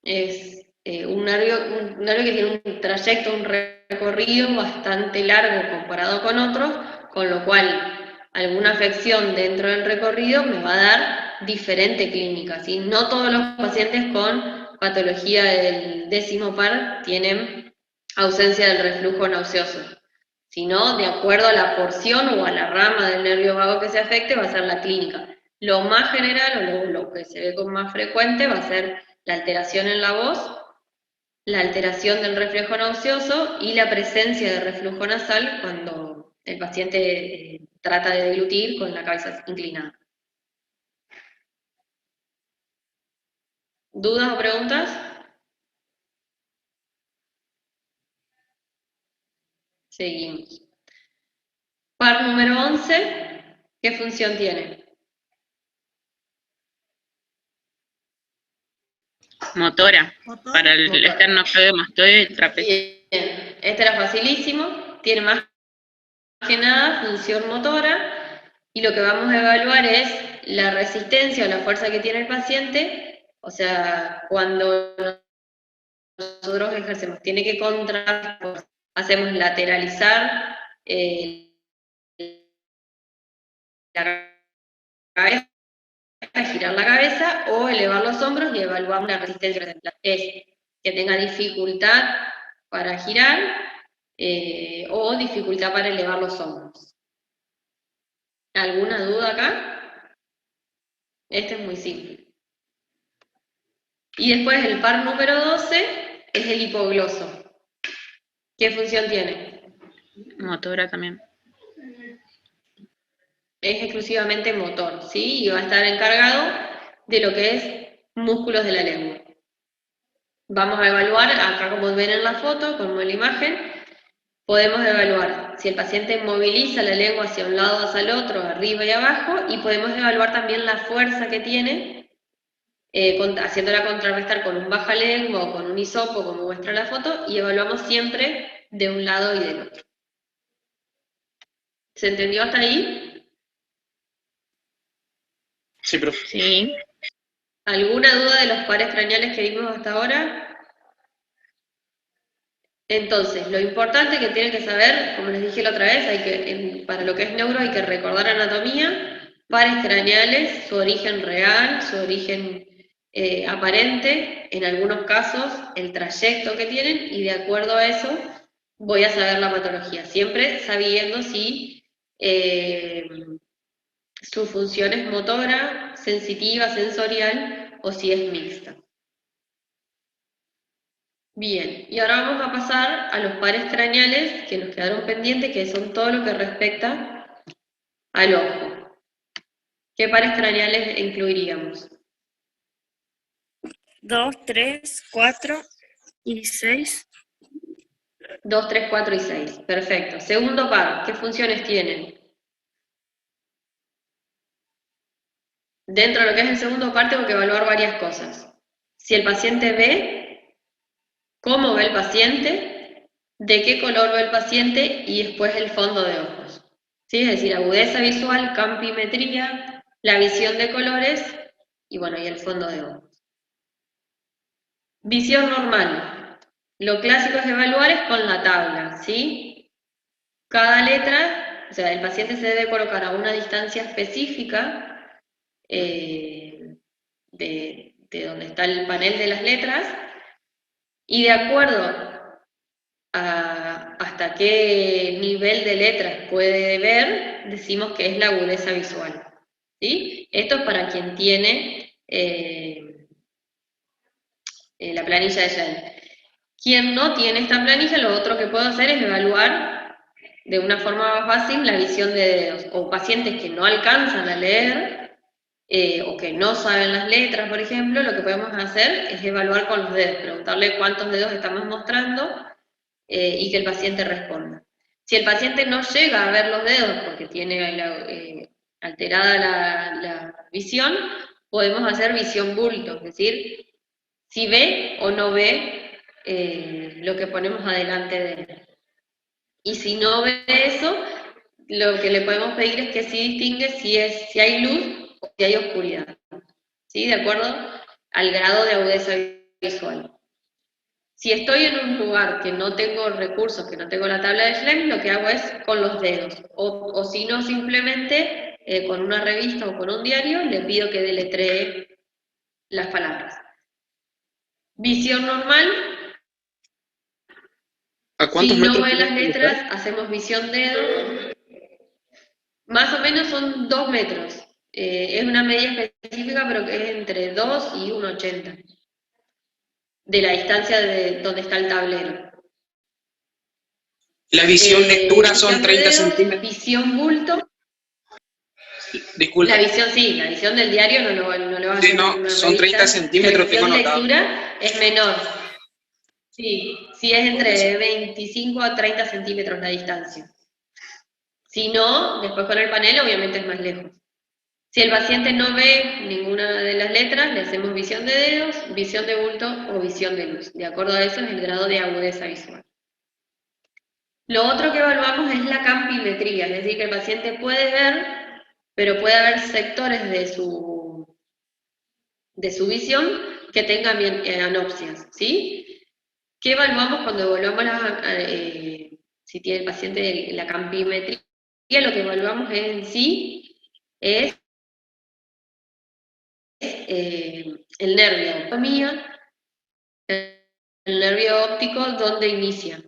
Es un nervio que tiene un trayecto, un recorrido bastante largo comparado con otros, con lo cual alguna afección dentro del recorrido me va a dar diferente clínica, ¿sí? No todos los pacientes con patología del 10º par tienen ausencia del reflujo nauseoso, sino de acuerdo a la porción o a la rama del nervio vago que se afecte va a ser la clínica. Lo más general o lo que se ve con más frecuente va a ser la alteración en la voz, la alteración del reflejo nauseoso y la presencia de reflujo nasal cuando el paciente trata de deglutir con la cabeza inclinada. ¿Dudas o preguntas? Seguimos. Par número 11, ¿qué función tiene? Motora, para el esternocleidomastoide y el trapecio. Bien, este era facilísimo, tiene más que nada función motora, y lo que vamos a evaluar es la resistencia o la fuerza que tiene el paciente, o sea, cuando nosotros ejercemos, tiene que contraer, hacemos lateralizar la cabeza, girar la cabeza o elevar los hombros y evaluamos la resistencia. Es que tenga dificultad para girar o dificultad para elevar los hombros. ¿Alguna duda acá? Este es muy simple. Y después el par número 12 es el hipogloso. ¿Qué función tiene? Motora también. Es exclusivamente motor, ¿sí? Y va a estar encargado de lo que es músculos de la lengua. Vamos a evaluar, acá como ven en la foto, como en la imagen, podemos evaluar si el paciente moviliza la lengua hacia un lado, hacia el otro, arriba y abajo, y podemos evaluar también la fuerza que tiene, haciéndola contrarrestar con un baja lengua o con un hisopo, como muestra la foto, y evaluamos siempre de un lado y del otro. ¿Se entendió hasta ahí? Sí, profe. Sí. ¿Alguna duda de los pares craneales que vimos hasta ahora? Entonces, lo importante que tienen que saber, como les dije la otra vez, para lo que es neuro hay que recordar anatomía, pares craneales, su origen real, su origen aparente, en algunos casos el trayecto que tienen, y de acuerdo a eso voy a saber la patología, siempre sabiendo si su función es motora, sensitiva, sensorial, o si es mixta. Bien, y ahora vamos a pasar a los pares craneales que nos quedaron pendientes, que son todo lo que respecta al ojo. ¿Qué pares craneales incluiríamos? 2, 3, 4 y 6. 2, 3, 4 y 6. Perfecto. Segundo par, ¿qué funciones tienen? Dentro de lo que es el segundo par tengo que evaluar varias cosas. Si el paciente ve, cómo ve el paciente, de qué color ve el paciente y después el fondo de ojos. ¿Sí? Es decir, agudeza visual, campimetría, la visión de colores y bueno, y el fondo de ojos. Visión normal. Lo clásico es evaluar es con la tabla, ¿sí? Cada letra, o sea, el paciente se debe colocar a una distancia específica de donde está el panel de las letras, y de acuerdo a hasta qué nivel de letras puede ver, decimos que es la agudeza visual, ¿sí? Esto es para quien tiene la planilla de Shell. Quien no tiene esta planilla, lo otro que puedo hacer es evaluar de una forma más fácil la visión de dedos, o pacientes que no alcanzan a leer, o que no saben las letras, por ejemplo, lo que podemos hacer es evaluar con los dedos, preguntarle cuántos dedos estamos mostrando y que el paciente responda. Si el paciente no llega a ver los dedos porque tiene alterada la visión, podemos hacer visión bulto, es decir, si ve o no ve lo que ponemos adelante de él. Y si no ve eso, lo que le podemos pedir es que sí distingue si hay luz o si hay oscuridad, ¿sí? De acuerdo al grado de agudeza visual. Si estoy en un lugar que no tengo recursos, que no tengo la tabla de Schlemm, lo que hago es con los dedos, o si no, simplemente con una revista o con un diario, le pido que deletree las palabras. Visión normal. ¿A cuántos si metros no ve las tenés que letras, estar? hacemos visión dedo. Más o menos son 2 metros. Es una medida específica, pero que es entre 2 y 1,80 de la distancia de donde está el tablero. La visión lectura son Visión de 30 dedos, centímetros. visión bulto. Disculpe. La visión sí, la visión del diario no lo vas a Sí, hacer no, en una son 30 revista. centímetros, La tengo visión anotado. lectura es menor. Sí, es entre 25 a 30 centímetros la distancia. Si no, después con el panel obviamente es más lejos. Si el paciente no ve ninguna de las letras, le hacemos visión de dedos, visión de bulto o visión de luz. De acuerdo a eso es el grado de agudeza visual. Lo otro que evaluamos es la campimetría, es decir, que el paciente puede ver, pero puede haber sectores de su visión que tengan anopsias, ¿sí? ¿Qué evaluamos cuando evaluamos si tiene el paciente la campimetría? Lo que evaluamos en sí es el nervio, el nervio óptico, ¿dónde inicia?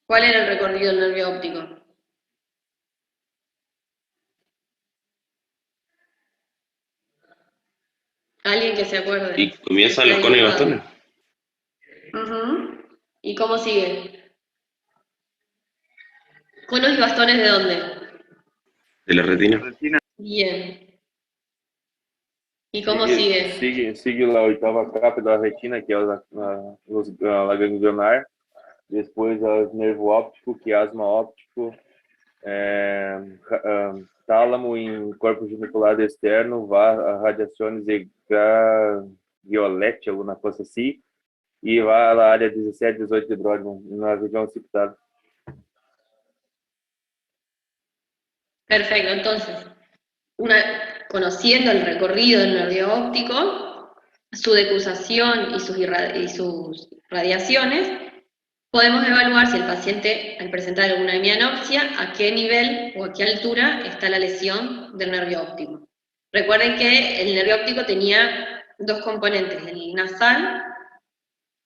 ¿Cuál era el recorrido del nervio óptico? ¿Alguien que se acuerde? Y comienzan los conos y bastones. ¿Y cómo sigue? ¿Conos y bastones de dónde? De la retina. Bien. ¿Y cómo sigue? Sigue la oitava capa da retina, que é a ganglionar. Depois o nervo óptico, quiasma óptico, tálamo em corpo genicular externo, radiações violeta, alguma coisa assim, e vai à área 17, 18 de Brodmann, na região occipital. Perfecto, entonces, conociendo el recorrido del nervio óptico, su decusación y sus radiaciones, podemos evaluar si el paciente, al presentar una hemianopsia, a qué nivel o a qué altura está la lesión del nervio óptico. Recuerden que el nervio óptico tenía dos componentes, el nasal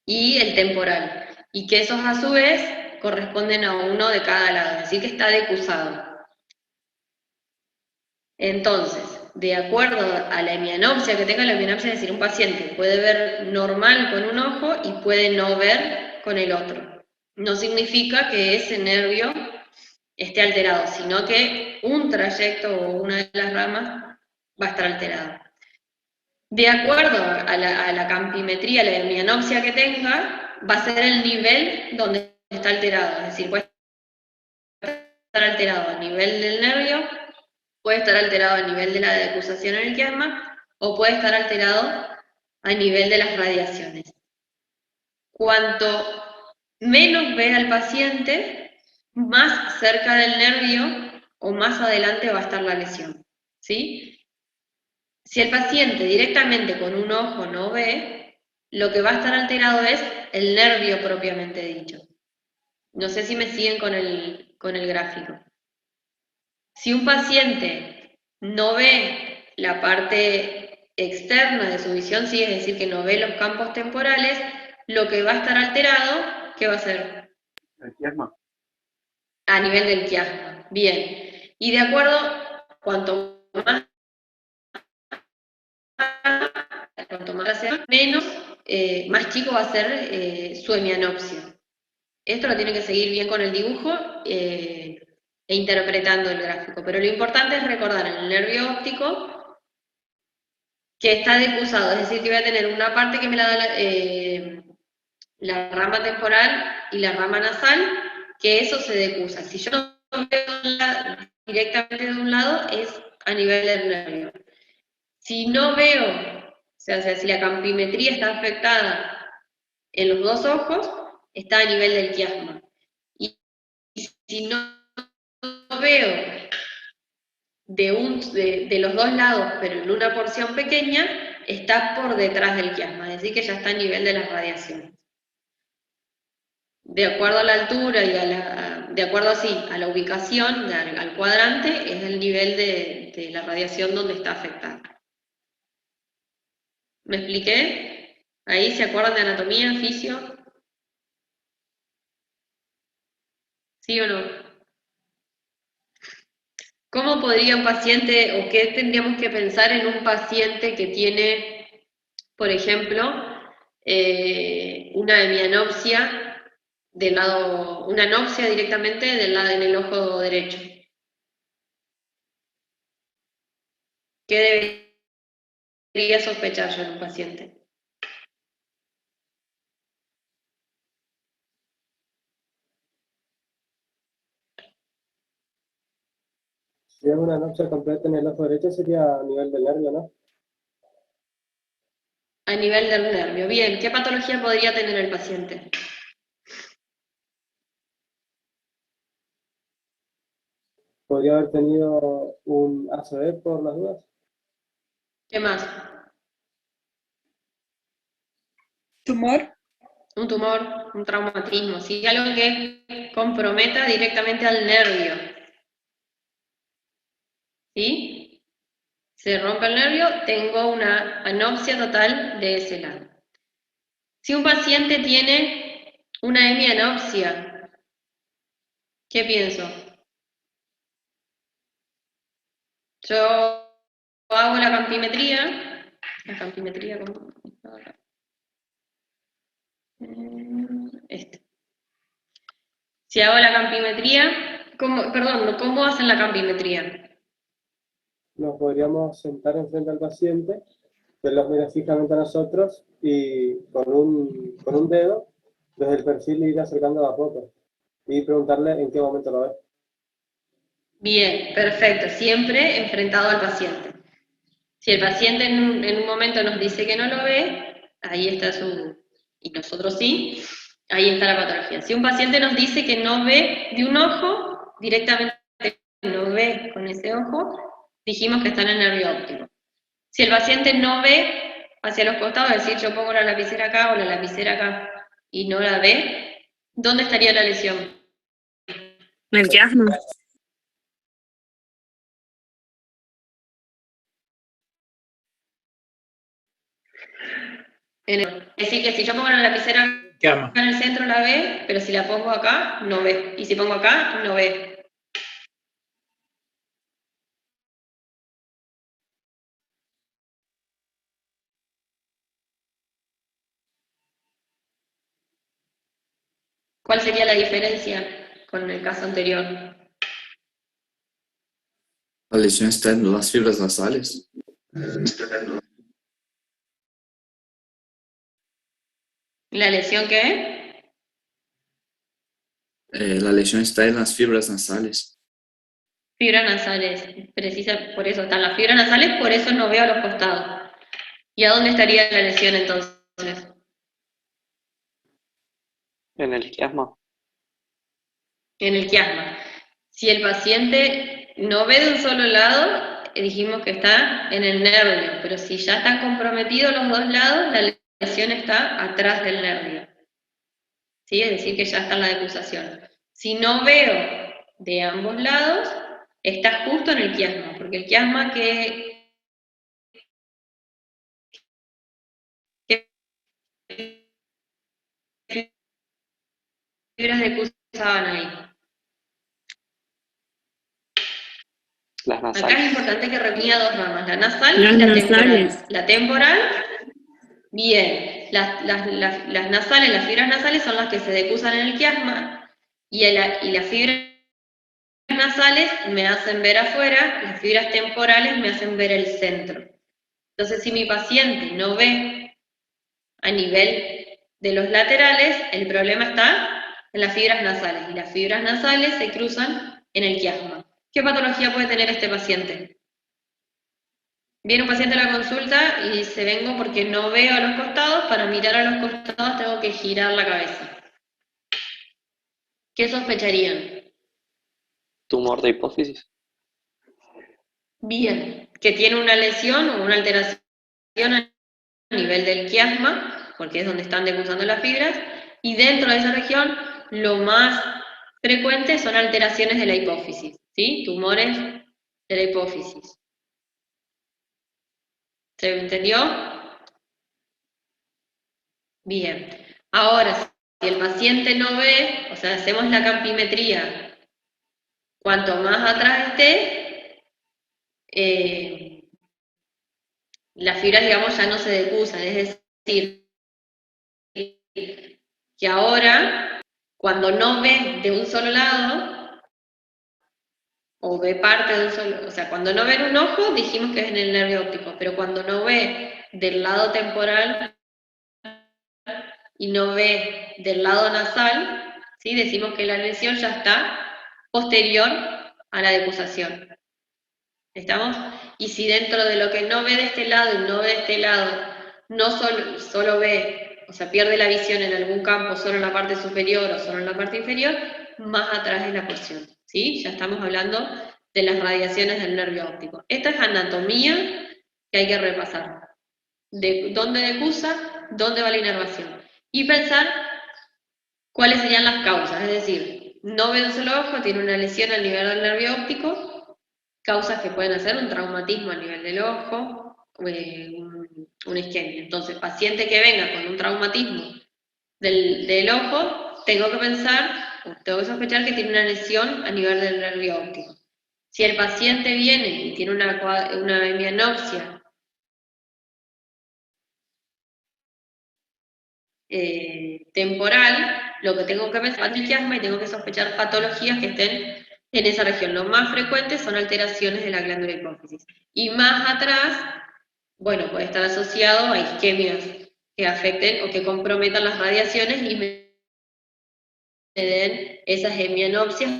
y el temporal, y que esos a su vez corresponden a uno de cada lado, es decir, que está decusado. Entonces, de acuerdo a la hemianopsia que tenga, la hemianopsia es decir, un paciente puede ver normal con un ojo y puede no ver con el otro. No significa que ese nervio esté alterado, sino que un trayecto o una de las ramas va a estar alterado. De acuerdo a la campimetría, la hemianopsia que tenga, va a ser el nivel donde está alterado, es decir, puede estar alterado a nivel del nervio, puede estar alterado a nivel de la decusación en el quiasma, o puede estar alterado a nivel de las radiaciones. Cuanto menos vea el paciente, más cerca del nervio o más adelante va a estar la lesión, ¿sí? Si el paciente directamente con un ojo no ve, lo que va a estar alterado es el nervio propiamente dicho. No sé si me siguen con el gráfico. Si un paciente no ve la parte externa de su visión, sí, es decir, que no ve los campos temporales, lo que va a estar alterado, ¿qué va a ser? El quiasma. A nivel del quiasma. Bien. Y de acuerdo, cuanto más sea, menos, más chico va a ser su hemianopsia. Esto lo tienen que seguir bien con el dibujo e interpretando el gráfico. Pero lo importante es recordar en el nervio óptico que está decusado, es decir, que voy a tener una parte que me la da la rama temporal y la rama nasal, que eso se decusa. Si yo no veo directamente de un lado, es a nivel del nervio. Si no veo, o sea, si la campimetría está afectada en los dos ojos, está a nivel del quiasma. Y si no veo de los dos lados, pero en una porción pequeña, está por detrás del quiasma, es decir, que ya está a nivel de las radiaciones. De acuerdo a la altura y de acuerdo a la ubicación, al cuadrante, es el nivel de la radiación donde está afectada. ¿Me expliqué? ¿Ahí se acuerdan de anatomía, fisio? ¿Sí o no? ¿Cómo podría un paciente, o qué tendríamos que pensar en un paciente que tiene, por ejemplo, una hemianopsia del lado, una anopsia directamente del lado en el ojo derecho? ¿Qué debería sospechar yo en un paciente? Si es una anopsia completa en el ojo derecho sería a nivel del nervio, ¿no? A nivel del nervio. Bien, ¿qué patología podría tener el paciente? ¿Podría haber tenido un ACV por las dudas? ¿Qué más? ¿Tumor? Un tumor, un traumatismo, ¿sí? Algo que comprometa directamente al nervio. ¿Sí? Se rompe el nervio, tengo una anopsia total de ese lado. Si un paciente tiene una hemianopsia, ¿qué pienso? Yo hago la campimetría, ¿cómo? Si hago la campimetría, ¿cómo hacen la campimetría? Nos podríamos sentar enfrente al paciente, que los mira fijamente a nosotros y con un dedo, desde el perfil, ir acercando la foto y preguntarle en qué momento lo ve. Bien, perfecto, siempre enfrentado al paciente. Si el paciente en un momento nos dice que no lo ve, ahí está y nosotros sí, ahí está la patología. Si un paciente nos dice que no ve de un ojo, directamente no ve con ese ojo, dijimos que está en el nervio óptico. Si el paciente no ve hacia los costados, es decir, yo pongo la lapicera acá o la lapicera acá y no la ve, ¿dónde estaría la lesión? El chiasma. Es decir, que si yo pongo la lapicera acá en el centro la ve, pero si la pongo acá, no ve. Y si pongo acá, no ve. ¿Cuál sería la diferencia con el caso anterior? La lesión está en las fibras nasales. ¿La lesión qué? La lesión está en las fibras nasales. Fibras nasales, precisa, por eso están las fibras nasales, por eso no veo a los costados. ¿Y a dónde estaría la lesión entonces? En el quiasma. En el quiasma. Si el paciente no ve de un solo lado, dijimos que está en el nervio, pero si ya están comprometidos los dos lados, la lesión está atrás del nervio. ¿Sí? Es decir, que ya está en la decusación. Si no veo de ambos lados, está justo en el quiasma, porque el quiasma que fibras decusaban ahí. Las Acá nasales. es importante que reunía dos ramas, la nasal Las y la nasales. temporal. La temporal, bien, las nasales, las fibras nasales son las que se decusan en el quiasma y las fibras nasales me hacen ver afuera, las fibras temporales me hacen ver el centro. Entonces, si mi paciente no ve a nivel de los laterales, el problema está en las fibras nasales y las fibras nasales se cruzan en el quiasma. ¿Qué patología puede tener este paciente? Viene un paciente a la consulta y dice, vengo porque no veo a los costados, para mirar a los costados tengo que girar la cabeza. ¿Qué sospecharían? Tumor de hipófisis. Bien, que tiene una lesión o una alteración a nivel del quiasma, porque es donde están decusando las fibras, y dentro de esa región lo más frecuente son alteraciones de la hipófisis, ¿sí? Tumores de la hipófisis. ¿Se entendió? Bien. Ahora, si el paciente no ve, o sea, hacemos la campimetría, cuanto más atrás esté, las fibras, digamos, ya no se decusan, es decir, que ahora, cuando no ve de un solo lado, o ve parte de un solo, o sea, cuando no ve en un ojo, dijimos que es en el nervio óptico, pero cuando no ve del lado temporal y no ve del lado nasal, ¿sí? Decimos que la lesión ya está posterior a la decusación. ¿Estamos? Y si dentro de lo que no ve de este lado y no ve de este lado, no solo ve, o sea, pierde la visión en algún campo, solo en la parte superior o solo en la parte inferior, más atrás es la porción, ¿sí? Ya estamos hablando de las radiaciones del nervio óptico. Esta es anatomía que hay que repasar. De dónde decusa, dónde va la inervación. Y pensar cuáles serían las causas, es decir, no ve de un solo ojo, tiene una lesión al nivel del nervio óptico, causas que pueden hacer un traumatismo a nivel del ojo, una isquemia. Entonces, paciente que venga con un traumatismo del ojo, tengo que sospechar que tiene una lesión a nivel del nervio óptico. Si el paciente viene y tiene una hemianopsia temporal, lo que tengo que pensar es quiasma y tengo que sospechar patologías que estén en esa región. Lo más frecuente son alteraciones de la glándula hipófisis. Y más atrás, bueno, puede estar asociado a isquemias que afecten o que comprometan las radiaciones y me den esas hemianopsias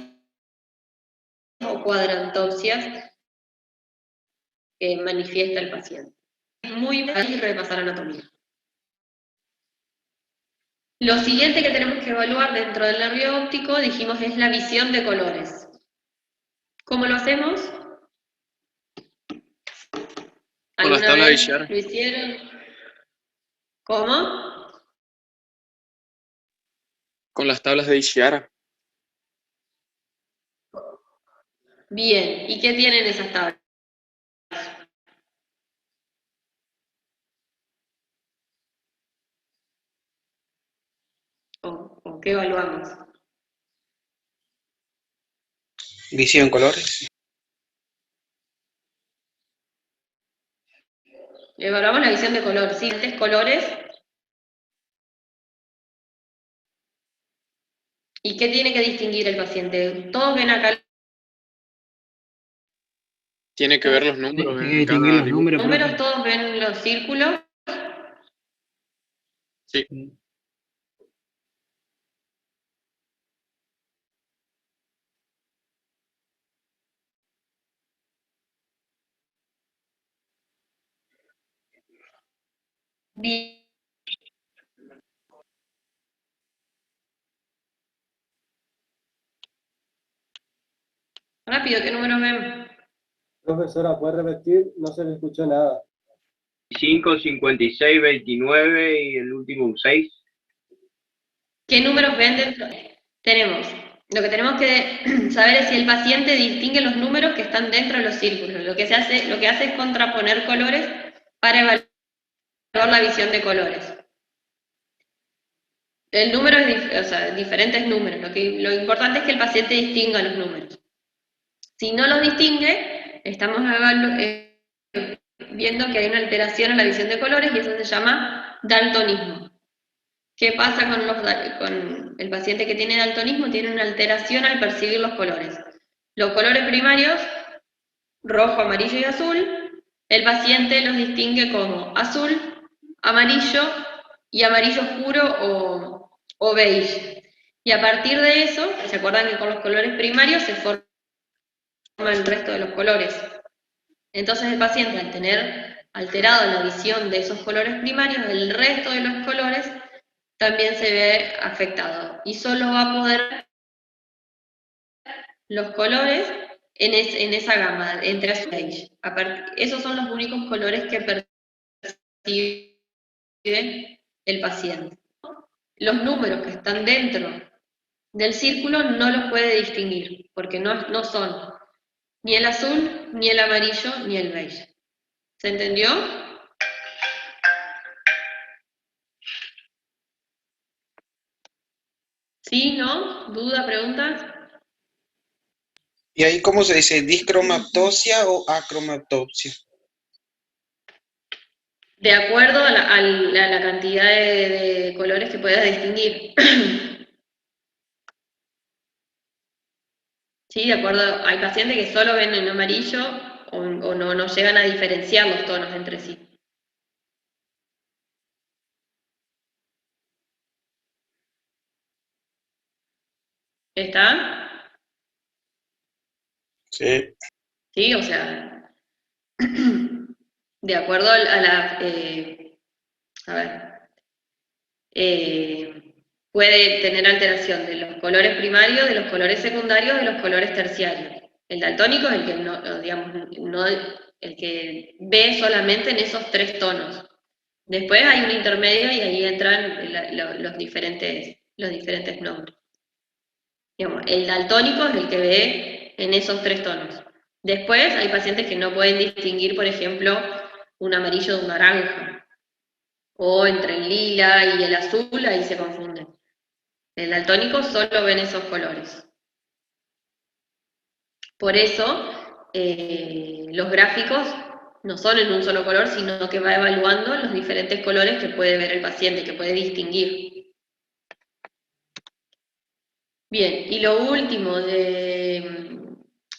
o cuadrantopsias que manifiesta el paciente. Es muy fácil repasar anatomía. Lo siguiente que tenemos que evaluar dentro del nervio óptico, dijimos, es la visión de colores. ¿Cómo lo hacemos? Con las tablas de Ishihara. ¿Lo hicieron? ¿Cómo? Con las tablas de Ishihara. Bien, ¿y qué tienen esas tablas? ¿O qué evaluamos? Visión, colores. Evaluamos la visión de color, ¿sí? Antes colores. ¿Y qué tiene que distinguir el paciente? Todos ven acá. Tiene que ver los números Tiene que en cada distinguir los dibujo. números, Los números, profe. todos ven los círculos. Sí. Bien. Rápido, ¿qué números ven? Profesora, ¿puede repetir? No se le escuchó nada. 5, 56, 29 y el último un 6. ¿Qué números ven dentro? Lo que tenemos que saber es si el paciente distingue los números que están dentro de los círculos. Lo que hace es contraponer colores para evaluar la visión de colores. El número es diferentes números. Lo importante es que el paciente distinga los números. Si no los distingue, estamos viendo que hay una alteración en la visión de colores y eso se llama daltonismo. ¿Qué pasa con el paciente que tiene daltonismo? Tiene una alteración al percibir los colores. Los colores primarios, rojo, amarillo y azul, el paciente los distingue como azul, amarillo y amarillo oscuro o beige. Y a partir de eso, ¿se acuerdan que con los colores primarios se forma el resto de los colores? Entonces el paciente, al tener alterado la visión de esos colores primarios, el resto de los colores también se ve afectado. Y solo va a poder los colores en esa gama, entre azul y beige. Esos son los únicos colores que percibe el paciente. Los números que están dentro del círculo no los puede distinguir, porque no son ni el azul, ni el amarillo, ni el beige. ¿Se entendió? ¿Sí? ¿No? ¿Duda? ¿Preguntas? ¿Y ahí cómo se dice? ¿Discromatosia o acromatopsia? De acuerdo a la cantidad de colores que puedas distinguir. Sí, de acuerdo. Hay pacientes que solo ven en amarillo o no llegan a diferenciar los tonos entre sí. ¿Está? Sí. Sí, o sea, de acuerdo a la... puede tener alteración de los colores primarios, de los colores secundarios, de los colores terciarios. El daltónico es el que no, digamos, no, el que ve solamente en esos 3 tonos. Después hay un intermedio y ahí entran los diferentes nombres. Digamos, el daltónico es el que ve en esos 3 tonos. Después hay pacientes que no pueden distinguir, por ejemplo, un amarillo de un naranja, o entre el lila y el azul, ahí se confunden. El daltónico solo ven esos colores. Por eso, los gráficos no son en un solo color, sino que va evaluando los diferentes colores que puede ver el paciente, que puede distinguir. Bien, y lo último,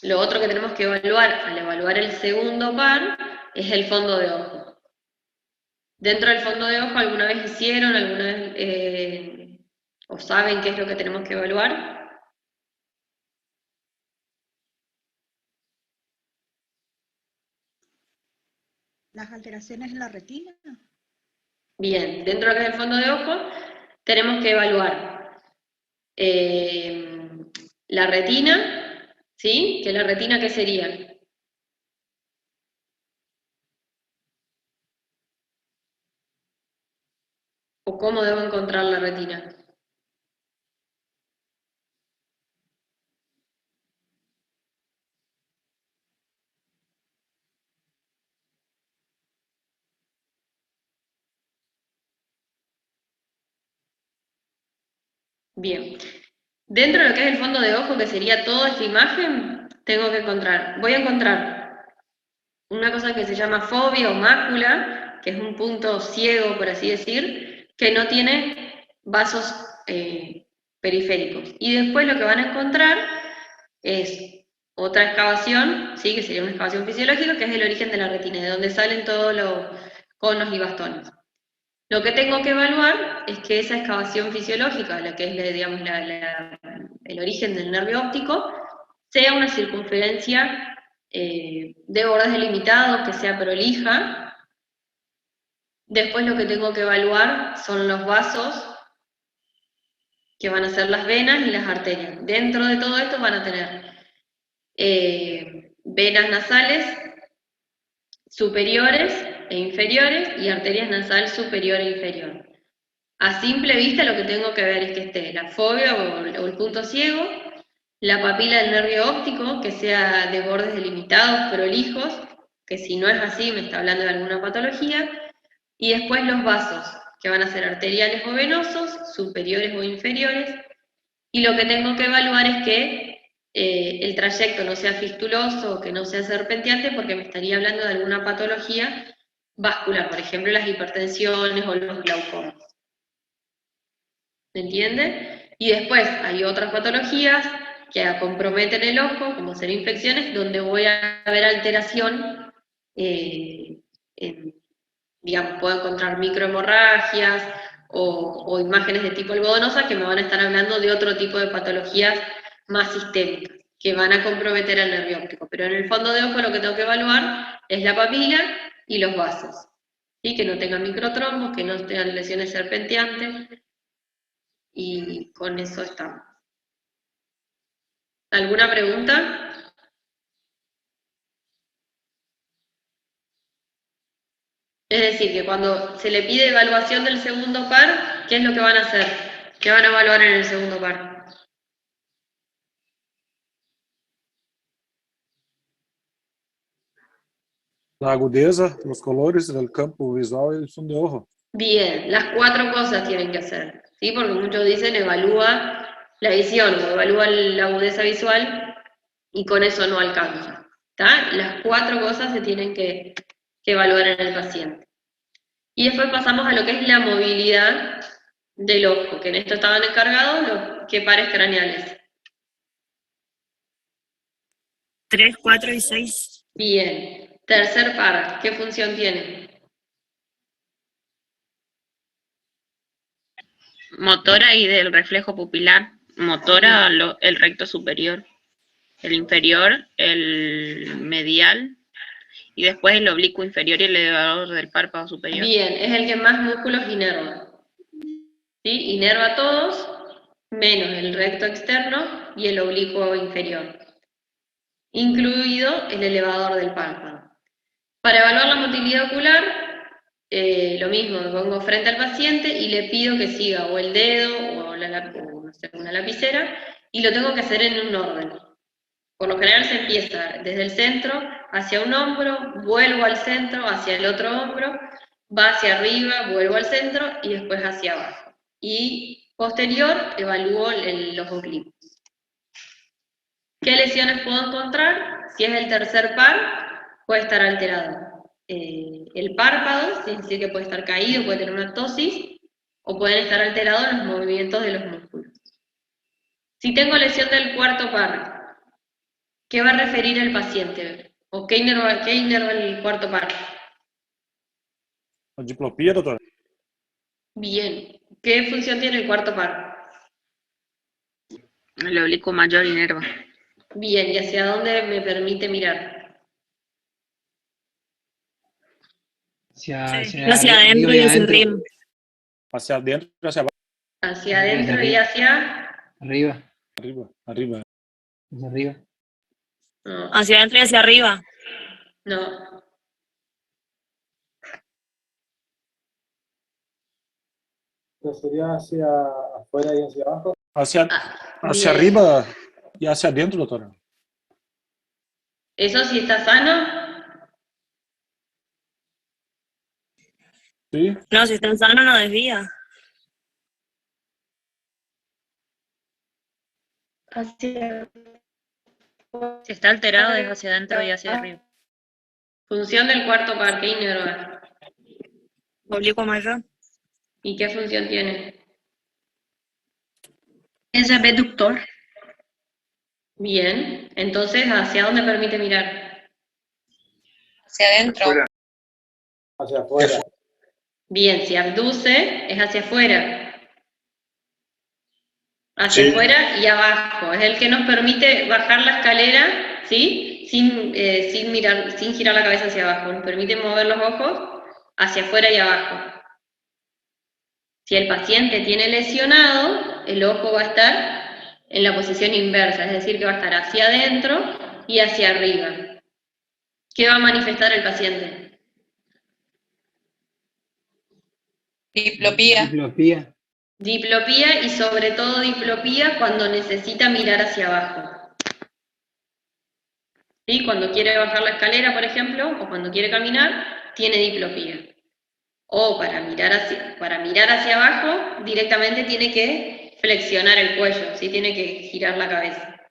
lo otro que tenemos que evaluar al evaluar el segundo par, es el fondo de ojo. Dentro del fondo de ojo, ¿alguna vez hicieron, o saben qué es lo que tenemos que evaluar? Las alteraciones en la retina. Bien, dentro de lo que es el fondo de ojo, tenemos que evaluar la retina, ¿sí? ¿Que la retina qué sería? ¿O cómo debo encontrar la retina? Bien, dentro de lo que es el fondo de ojo, que sería toda esta imagen, voy a encontrar una cosa que se llama fobia o mácula, que es un punto ciego, por así decir, que no tiene vasos periféricos. Y después lo que van a encontrar es otra excavación, ¿sí? Que sería una excavación fisiológica, que es el origen de la retina, de donde salen todos los conos y bastones. Lo que tengo que evaluar es que esa excavación fisiológica, la que es, digamos, el origen del nervio óptico, sea una circunferencia de bordes delimitados, que sea prolija. Después lo que tengo que evaluar son los vasos, que van a ser las venas y las arterias. Dentro de todo esto van a tener venas nasales superiores e inferiores y arterias nasal superior e inferior. A simple vista lo que tengo que ver es que esté la fobia o el punto ciego, la papila del nervio óptico, que sea de bordes delimitados, prolijos, que si no es así me está hablando de alguna patología, y después los vasos, que van a ser arteriales o venosos, superiores o inferiores, y lo que tengo que evaluar es que el trayecto no sea fistuloso o que no sea serpenteante, porque me estaría hablando de alguna patología vascular, por ejemplo las hipertensiones o los glaucomas. ¿Me entiende? Y después hay otras patologías que comprometen el ojo, como ser infecciones, donde voy a ver alteración, digamos, puedo encontrar microhemorragias o imágenes de tipo algodonosa que me van a estar hablando de otro tipo de patologías más sistémicas, que van a comprometer al nervio óptico. Pero en el fondo de ojo lo que tengo que evaluar es la papila y los vasos, ¿sí? Que no tengan microtrombos, que no tengan lesiones serpenteantes, y con eso estamos. ¿Alguna pregunta? Es decir, que cuando se le pide evaluación del segundo par, ¿qué es lo que van a hacer? ¿Qué van a evaluar en el segundo par? La agudeza, los colores, el campo visual y el fondo de ojo. Bien, las 4 cosas tienen que hacer, ¿sí? Porque muchos dicen evalúa la visión o evalúa la agudeza visual y con eso no alcanza, ¿está? Las 4 cosas se tienen que evaluar en el paciente. Y después pasamos a lo que es la movilidad del ojo, que en esto estaban encargados ¿qué pares craneales? 3, 4 y 6. Bien. Tercer par, ¿qué función tiene? Motora y del reflejo pupilar. Motora, el recto superior. El inferior, el medial. Y después el oblicuo inferior y el elevador del párpado superior. Bien, es el que más músculos inerva. ¿Sí? Inerva todos, menos el recto externo y el oblicuo inferior, incluido el elevador del párpado. Para evaluar la motilidad ocular, lo mismo, me pongo frente al paciente y le pido que siga o el dedo o no sé, una lapicera, y lo tengo que hacer en un orden. Por lo general se empieza desde el centro hacia un hombro, vuelvo al centro, hacia el otro hombro, va hacia arriba, vuelvo al centro y después hacia abajo. Y posterior evalúo los oblicuos. ¿Qué lesiones puedo encontrar? Si es el tercer par, puede estar alterado. El párpado, es decir, que puede estar caído, puede tener una ptosis, o pueden estar alterados los movimientos de los músculos. Si tengo lesión del cuarto par, ¿qué va a referir el paciente? ¿O qué inerva el cuarto par? A diplopia, doutora? Bien. ¿Qué función tiene el cuarto par? El oblicuo mayor inerva. Bien, ¿y hacia dónde me permite mirar? Hacia adentro y hacia arriba. Hacia adentro y hacia abajo. Hacia adentro y hacia... Arriba. Arriba. Hacia arriba. No. Hacia adentro y hacia arriba. No. ¿No sería hacia afuera y hacia abajo? Hacia bien. arriba y hacia adentro, doutora. ¿Eso sí está sano? Sí. No, si está sano no desvía. Si está alterado es hacia adentro y hacia arriba. Función del cuarto par, ¿qué inerva? Oblicuo mayor. ¿Y qué función tiene? Es abductor. Bien, entonces, ¿hacia dónde permite mirar? Hacia adentro. Hacia afuera. Bien, si abduce, es hacia afuera. Hacia afuera y abajo. Es el que nos permite bajar la escalera, ¿sí? Sin girar la cabeza hacia abajo. Nos permite mover los ojos hacia afuera y abajo. Si el paciente tiene lesionado, el ojo va a estar en la posición inversa, es decir, que va a estar hacia adentro y hacia arriba. ¿Qué va a manifestar el paciente? Diplopía. Diplopía y sobre todo diplopía cuando necesita mirar hacia abajo. ¿Sí? Cuando quiere bajar la escalera, por ejemplo, o cuando quiere caminar, tiene diplopía. O para mirar hacia abajo, directamente tiene que flexionar el cuello, ¿sí? Tiene que girar la cabeza.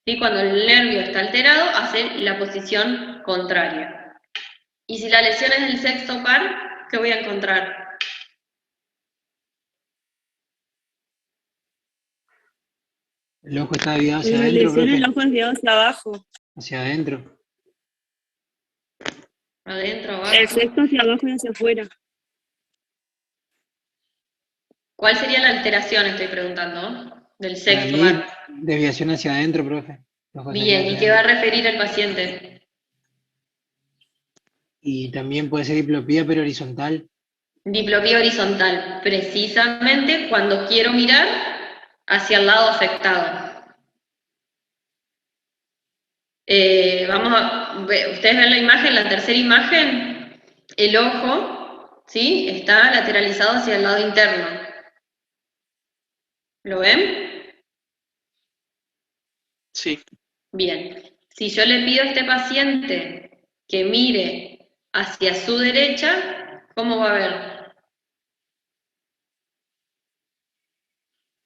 ¿Sí? Cuando el nervio está alterado, hace la posición contraria. Y si la lesión es del sexto par, ¿qué voy a encontrar? El ojo está desviado hacia La adentro, lesión profe. el ojo desviado hacia abajo. Hacia adentro. Adentro, abajo. El sexto hacia abajo y hacia afuera. ¿Cuál sería la alteración, estoy preguntando, del Para sexto mí, par? desviación hacia adentro, profe. Ojo hacia Bien, ¿y adentro. qué va a referir el paciente? Y también puede ser diplopía, pero horizontal. Diplopía horizontal, precisamente cuando quiero mirar hacia el lado afectado. Ustedes ven la imagen, la tercera imagen, el ojo, ¿sí? Está lateralizado hacia el lado interno. ¿Lo ven? Sí. Bien. Si yo le pido a este paciente que mire hacia su derecha, ¿cómo va a ver?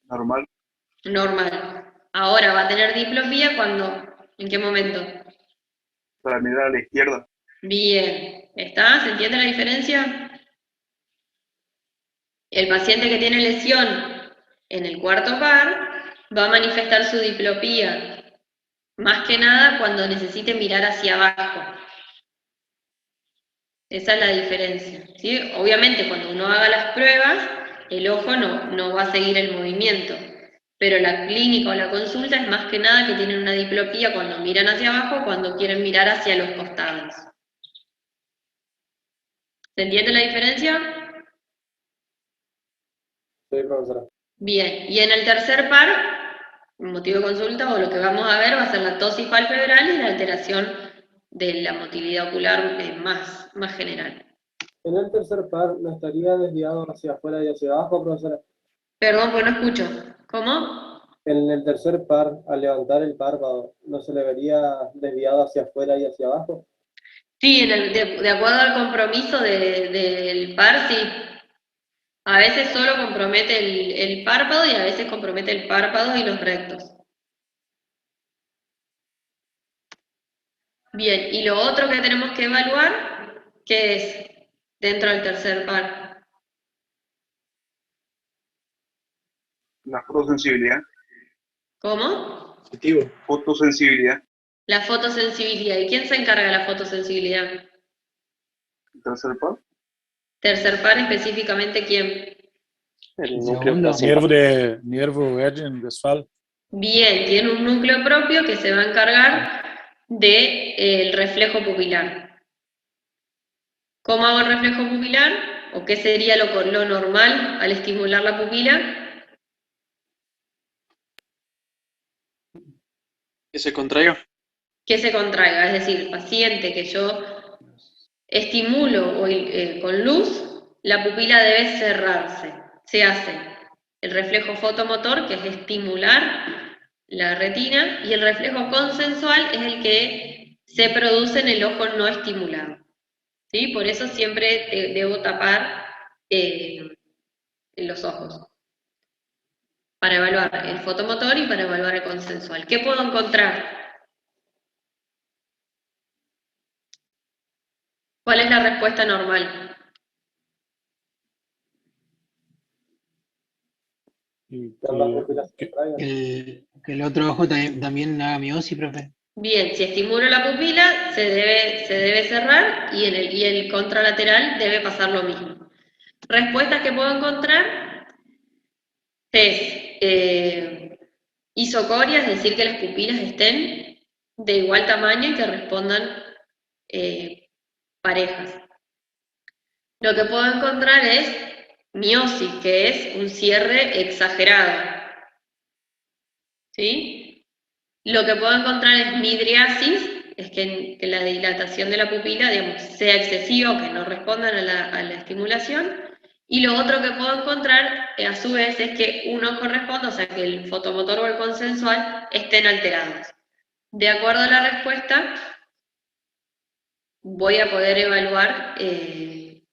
Normal. Normal. Ahora va a tener diplopía cuando, ¿en qué momento? Para mirar a la izquierda. Bien. ¿Está? ¿Se entiende la diferencia? El paciente que tiene lesión en el cuarto par va a manifestar su diplopía más que nada cuando necesite mirar hacia abajo. Esa es la diferencia, ¿sí? Obviamente cuando uno haga las pruebas, el ojo no va a seguir el movimiento, pero la clínica o la consulta es más que nada que tienen una diplopía cuando miran hacia abajo, cuando quieren mirar hacia los costados. ¿Se entiende la diferencia? Sí, profesora. Bien, y en el tercer par, motivo de consulta o lo que vamos a ver va a ser la ptosis palpebral y la alteración de la motilidad ocular más general. En el tercer par no estaría desviado hacia afuera y hacia abajo, profesora. Perdón, pues no escucho. ¿Cómo? En el tercer par, al levantar el párpado, ¿no se le vería desviado hacia afuera y hacia abajo? Sí, de acuerdo al compromiso del par, sí. A veces solo compromete el párpado y a veces compromete el párpado y los rectos. Bien, y lo otro que tenemos que evaluar, ¿qué es dentro del tercer par? La fotosensibilidad. ¿Cómo? Fotosensibilidad. La fotosensibilidad. ¿Y quién se encarga de la fotosensibilidad? Tercer par. Tercer par específicamente, ¿quién? El Nervo Ergen-Westphal. Bien, tiene un núcleo propio que se va a encargar del reflejo pupilar. ¿Cómo hago el reflejo pupilar? ¿O qué sería lo normal al estimular la pupila? Que se contraiga. Que se contraiga, es decir, paciente que yo estimulo con luz, la pupila debe cerrarse. Se hace el reflejo fotomotor, que es estimular la retina, y el reflejo consensual es el que se produce en el ojo no estimulado. ¿Sí? Por eso siempre debo tapar los ojos, para evaluar el fotomotor y para evaluar el consensual. ¿Qué puedo encontrar? ¿Cuál es la respuesta normal? Que el otro ojo también haga miosis, profe. Bien, si estimulo la pupila, se debe cerrar y el contralateral debe pasar lo mismo. Respuestas que puedo encontrar es isocoria, es decir, que las pupilas estén de igual tamaño y que respondan parejas. Lo que puedo encontrar es miosis, que es un cierre exagerado. ¿Sí? Lo que puedo encontrar es midriasis, es que la dilatación de la pupila, digamos, sea excesiva o que no respondan a la estimulación. Y lo otro que puedo encontrar, a su vez, es que uno corresponde, o sea, que el fotomotor o el consensual estén alterados. De acuerdo a la respuesta, voy a poder evaluar,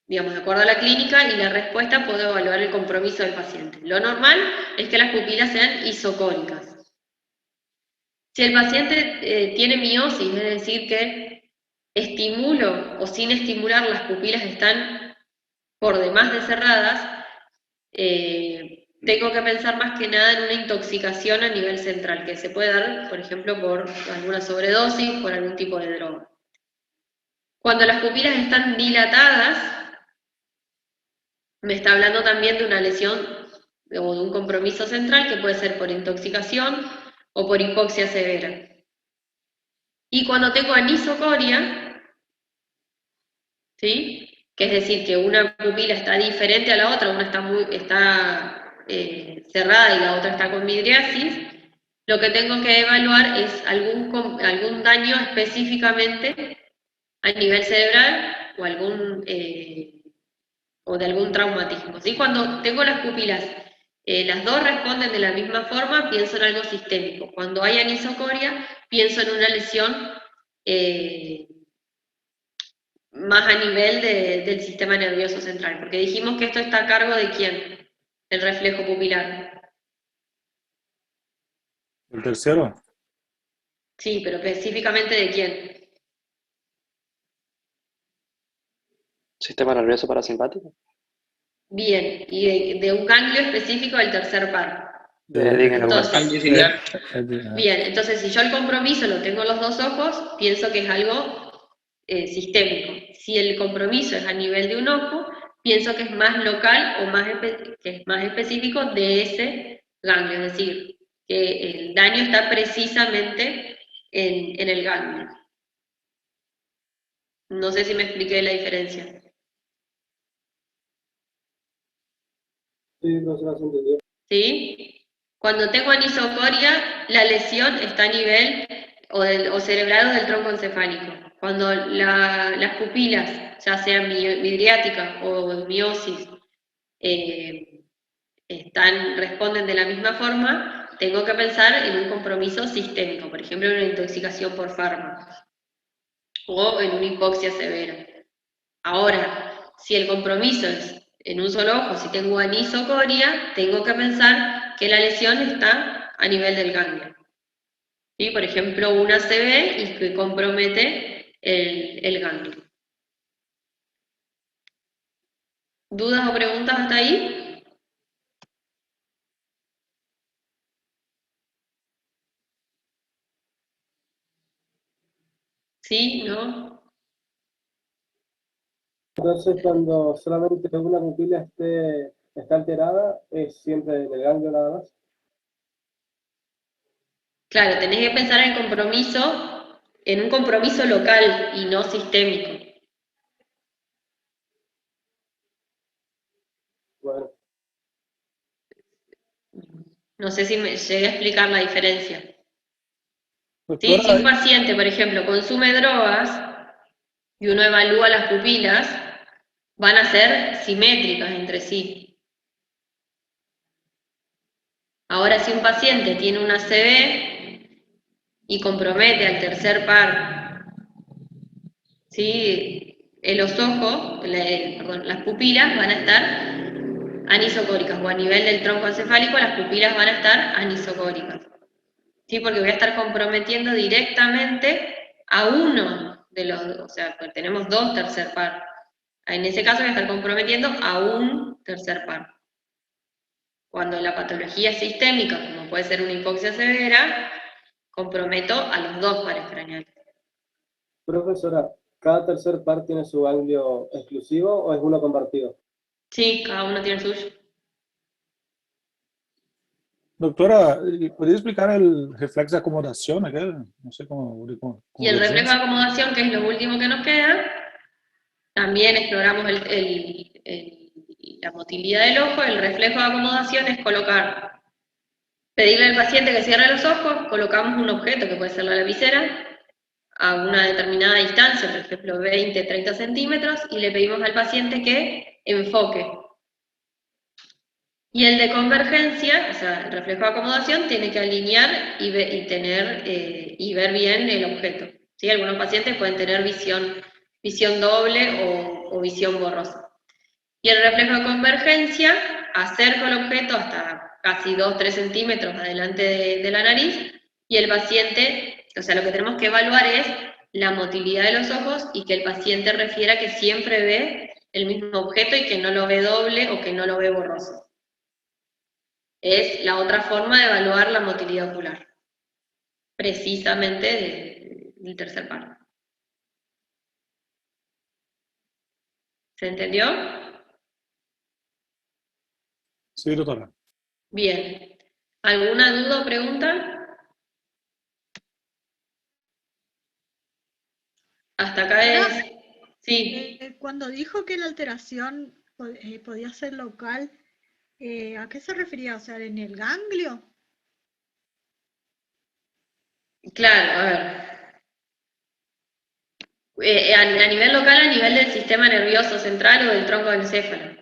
digamos, de acuerdo a la clínica y la respuesta, puedo evaluar el compromiso del paciente. Lo normal es que las pupilas sean isocóricas. Si el paciente tiene miosis, es decir, que estimulo o sin estimular las pupilas están por demás de cerradas, tengo que pensar más que nada en una intoxicación a nivel central, que se puede dar, por ejemplo, por alguna sobredosis, por algún tipo de droga. Cuando las pupilas están dilatadas, me está hablando también de una lesión o de un compromiso central que puede ser por intoxicación o por hipoxia severa. Y cuando tengo anisocoria, ¿sí? Que es decir, que una pupila está diferente a la otra, una está cerrada y la otra está con midriasis, lo que tengo que evaluar es algún daño específicamente a nivel cerebral o de algún traumatismo. ¿Sí? Cuando tengo las pupilas, las dos responden de la misma forma, pienso en algo sistémico. Cuando hay anisocoria, pienso en una lesión más a nivel del sistema nervioso central, porque dijimos que esto está a cargo de ¿quién? El reflejo pupilar. ¿El tercero? Sí, pero específicamente de quién. Sistema nervioso parasimpático. Bien, y de un ganglio específico del tercer par. Entonces, bien, entonces si yo el compromiso lo tengo en los dos ojos, pienso que es algo sistémico. Si el compromiso es a nivel de un ojo, pienso que es más local o que es más específico de ese ganglio, es decir, que el daño está precisamente en el ganglio. No sé si me expliqué la diferencia. Sí, profesora, se entendió. ¿Sí? Cuando tengo anisocoria, la lesión está a nivel o cerebral o del tronco encefálico. Cuando las pupilas, ya sean midriáticas o miosis, responden de la misma forma, tengo que pensar en un compromiso sistémico, por ejemplo, en una intoxicación por fármacos o en una hipoxia severa. Ahora, si el compromiso es en un solo ojo, si tengo anisocoria, tengo que pensar que la lesión está a nivel del ganglio. ¿Sí? Por ejemplo, una ACV y que compromete el ganglio. ¿Dudas o preguntas hasta ahí? ¿Sí? ¿No? Entonces, cuando solamente una pupila está alterada, es siempre en el ganglio nada más. Claro, tenés que pensar en un compromiso local y no sistémico. Bueno. No sé si me llegué a explicar la diferencia. ¿Sí? Doctora, Si un paciente, por ejemplo, consume drogas y uno evalúa las pupilas, van a ser simétricas entre sí. Ahora, si un paciente tiene una ACV y compromete al tercer par, ¿sí? Los ojos, las pupilas van a estar anisocóricas, o a nivel del tronco encefálico las pupilas van a estar anisocóricas. ¿Sí? Porque voy a estar comprometiendo directamente a uno de los, o sea, pues tenemos dos tercer par. En ese caso voy a estar comprometiendo a un tercer par. Cuando la patología es sistémica, como puede ser una hipoxia severa, comprometo a los dos pares craneales. Profesora, ¿cada tercer par tiene su ganglio exclusivo o es uno compartido? Sí, cada uno tiene el suyo. doctora, ¿podría explicar el reflejo de acomodación aquel? No sé cómo Y el reflejo de acomodación, que es lo último que nos queda, también exploramos la motilidad del ojo. El reflejo de acomodación es pedirle al paciente que cierre los ojos, colocamos un objeto, que puede ser la lapicera, a una determinada distancia, por ejemplo 20-30 centímetros, y le pedimos al paciente que enfoque. Y el de convergencia, o sea, el reflejo de acomodación, tiene que alinear y ver bien el objeto. ¿Sí? Algunos pacientes pueden tener visión doble o visión borrosa. Y el reflejo de convergencia, acerco el objeto hasta casi 2-3 centímetros adelante de la nariz, y el paciente, o sea, lo que tenemos que evaluar es la motilidad de los ojos y que el paciente refiera que siempre ve el mismo objeto y que no lo ve doble o que no lo ve borroso. Es la otra forma de evaluar la motilidad ocular, precisamente del tercer par. ¿Se entendió? Sí, doctora. Bien. ¿Alguna duda o pregunta? Hasta acá es... Sí. Cuando dijo que la alteración podía ser local, ¿a qué se refería? O sea, ¿en el ganglio? Claro, a ver. A nivel local, a nivel del sistema nervioso central o del tronco del encéfalo.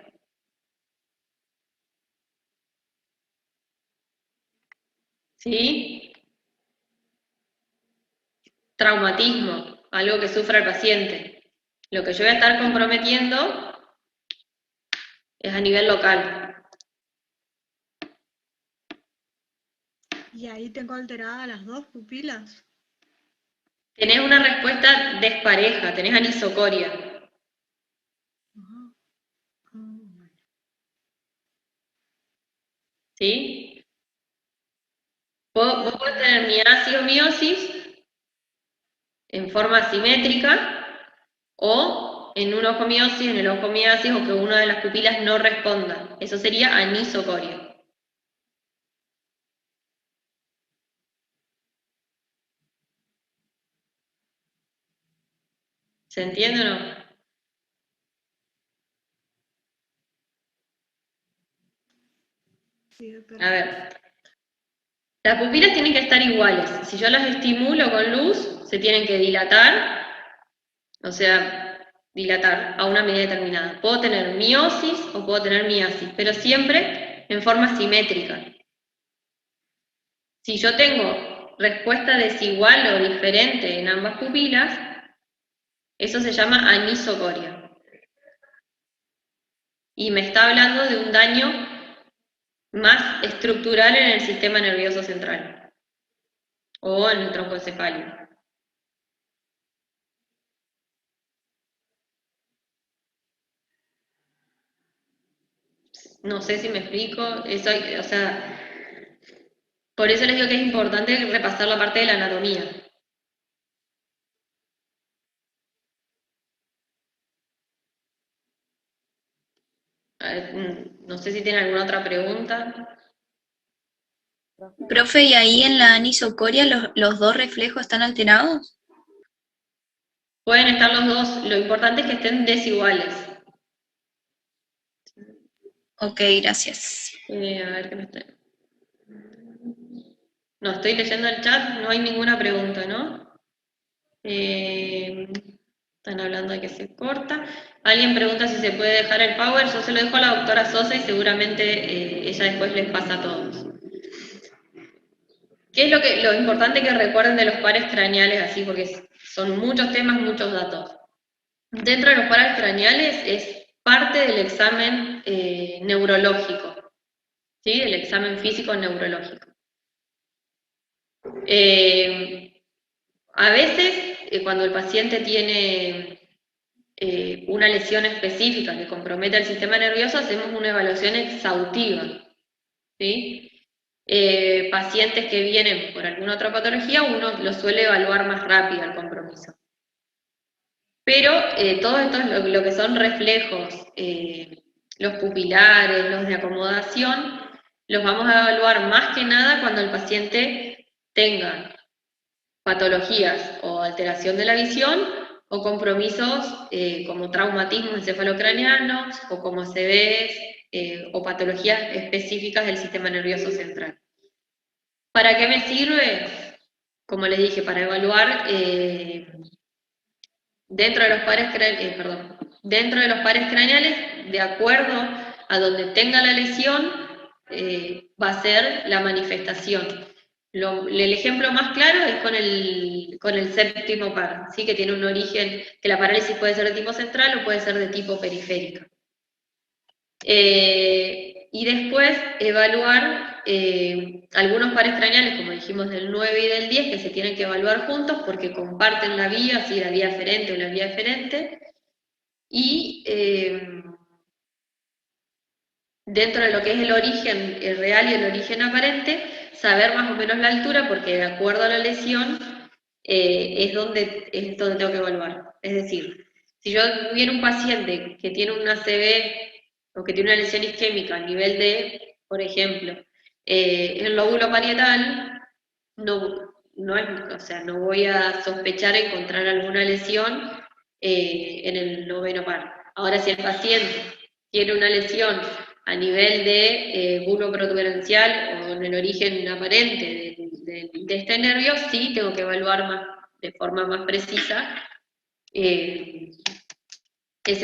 ¿Sí? Traumatismo, algo que sufra el paciente. Lo que yo voy a estar comprometiendo es a nivel local. Y ahí tengo alteradas las dos pupilas. Tenés una respuesta despareja, tenés anisocoria. ¿Sí? Vos podés tener miasis o miosis en forma simétrica o en un ojo miosis, en el ojo miasis, o que una de las pupilas no responda. Eso sería anisocoria. ¿Se entiende o no? A ver, las pupilas tienen que estar iguales. Si yo las estimulo con luz, se tienen que dilatar, o sea, dilatar a una medida determinada. Puedo tener miosis o puedo tener miasis, pero siempre en forma simétrica. Si yo tengo respuesta desigual o diferente en ambas pupilas, eso se llama anisocoria. Y me está hablando de un daño más estructural en el sistema nervioso central o en el tronco encefálico. No sé si me explico, eso, o sea, por eso les digo que es importante repasar la parte de la anatomía. A ver, no sé si tienen alguna otra pregunta. Profe, ¿y ahí en la anisocoria los dos reflejos están alterados? Pueden estar los dos, lo importante es que estén desiguales. Ok, gracias. A ver qué me está... No, estoy leyendo el chat, no hay ninguna pregunta, ¿no? Están hablando de que se corta. Alguien pregunta si se puede dejar el power, yo se lo dejo a la doctora Sosa y seguramente ella después les pasa a todos. ¿Qué es lo importante que recuerden de los pares craneales así? Porque son muchos temas, muchos datos. Dentro de los pares craneales es parte del examen neurológico, ¿sí? El examen físico neurológico. A veces, cuando el paciente tiene una lesión específica que compromete al sistema nervioso, hacemos una evaluación exhaustiva, ¿sí? Pacientes que vienen por alguna otra patología, uno lo suele evaluar más rápido el compromiso. Pero todo esto es lo que son reflejos, los pupilares, los de acomodación, los vamos a evaluar más que nada cuando el paciente tenga patologías o alteración de la visión o compromisos como traumatismos encefalocraneanos o como ACVs o patologías específicas del sistema nervioso central. ¿Para qué me sirve? Como les dije, para evaluar dentro de los pares craneales, de acuerdo a donde tenga la lesión, va a ser la manifestación. El ejemplo más claro es con el séptimo par, ¿sí? Que tiene un origen, que la parálisis puede ser de tipo central o puede ser de tipo periférica. Y después evaluar algunos pares craneales, como dijimos, del 9 y del 10, que se tienen que evaluar juntos porque comparten la vía, si la vía eferente o la vía eferente, y dentro de lo que es el origen real y el origen aparente, saber más o menos la altura, porque de acuerdo a la lesión es donde tengo que evaluar. Es decir, si yo tuviera un paciente que tiene una ACV o que tiene una lesión isquémica a nivel de, por ejemplo, el lóbulo parietal, no voy a sospechar encontrar alguna lesión en el noveno par. Ahora, si el paciente tiene una lesión a nivel de bulbo protuberancial o en el origen aparente de este nervio, sí tengo que evaluar de forma más precisa ese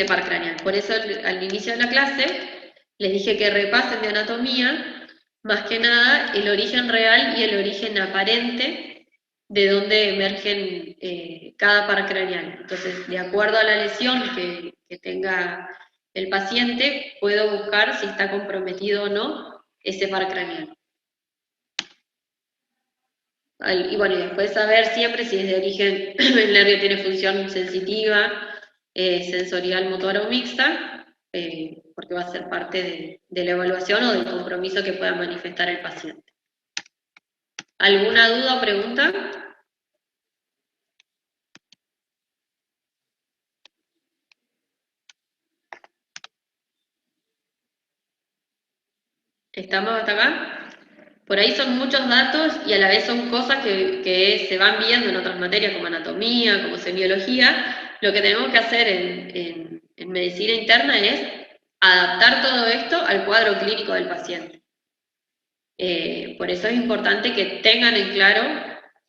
par craneal. Por eso al inicio de la clase les dije que repasen de anatomía, más que nada el origen real y el origen aparente de donde emergen cada par craneal. Entonces, de acuerdo a la lesión que tenga el paciente, puedo buscar si está comprometido o no ese par craneal. Y bueno, y después saber siempre si es de origen, el nervio tiene función sensitiva, sensorial, motora o mixta, porque va a ser parte de la evaluación o del compromiso que pueda manifestar el paciente. ¿Alguna duda o pregunta? ¿Estamos hasta acá? Por ahí son muchos datos y a la vez son cosas que se van viendo en otras materias como anatomía, como semiología. Lo que tenemos que hacer en medicina interna es adaptar todo esto al cuadro clínico del paciente. Por eso es importante que tengan en claro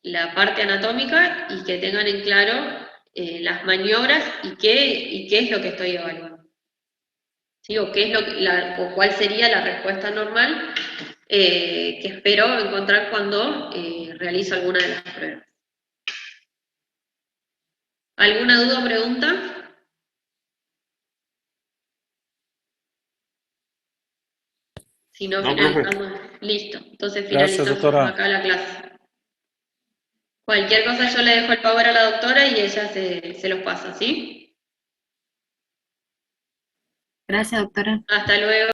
la parte anatómica y que tengan en claro las maniobras y qué es lo que estoy evaluando. ¿Sí? O, qué es o cuál sería la respuesta normal que espero encontrar cuando realizo alguna de las pruebas. ¿Alguna duda o pregunta? Si no, No, finalizamos. Listo. Entonces Gracias, finalizamos doctora. acá la clase. Cualquier cosa yo le dejo el power a la doctora y ella se los pasa, ¿sí? Gracias, doctora. Hasta luego.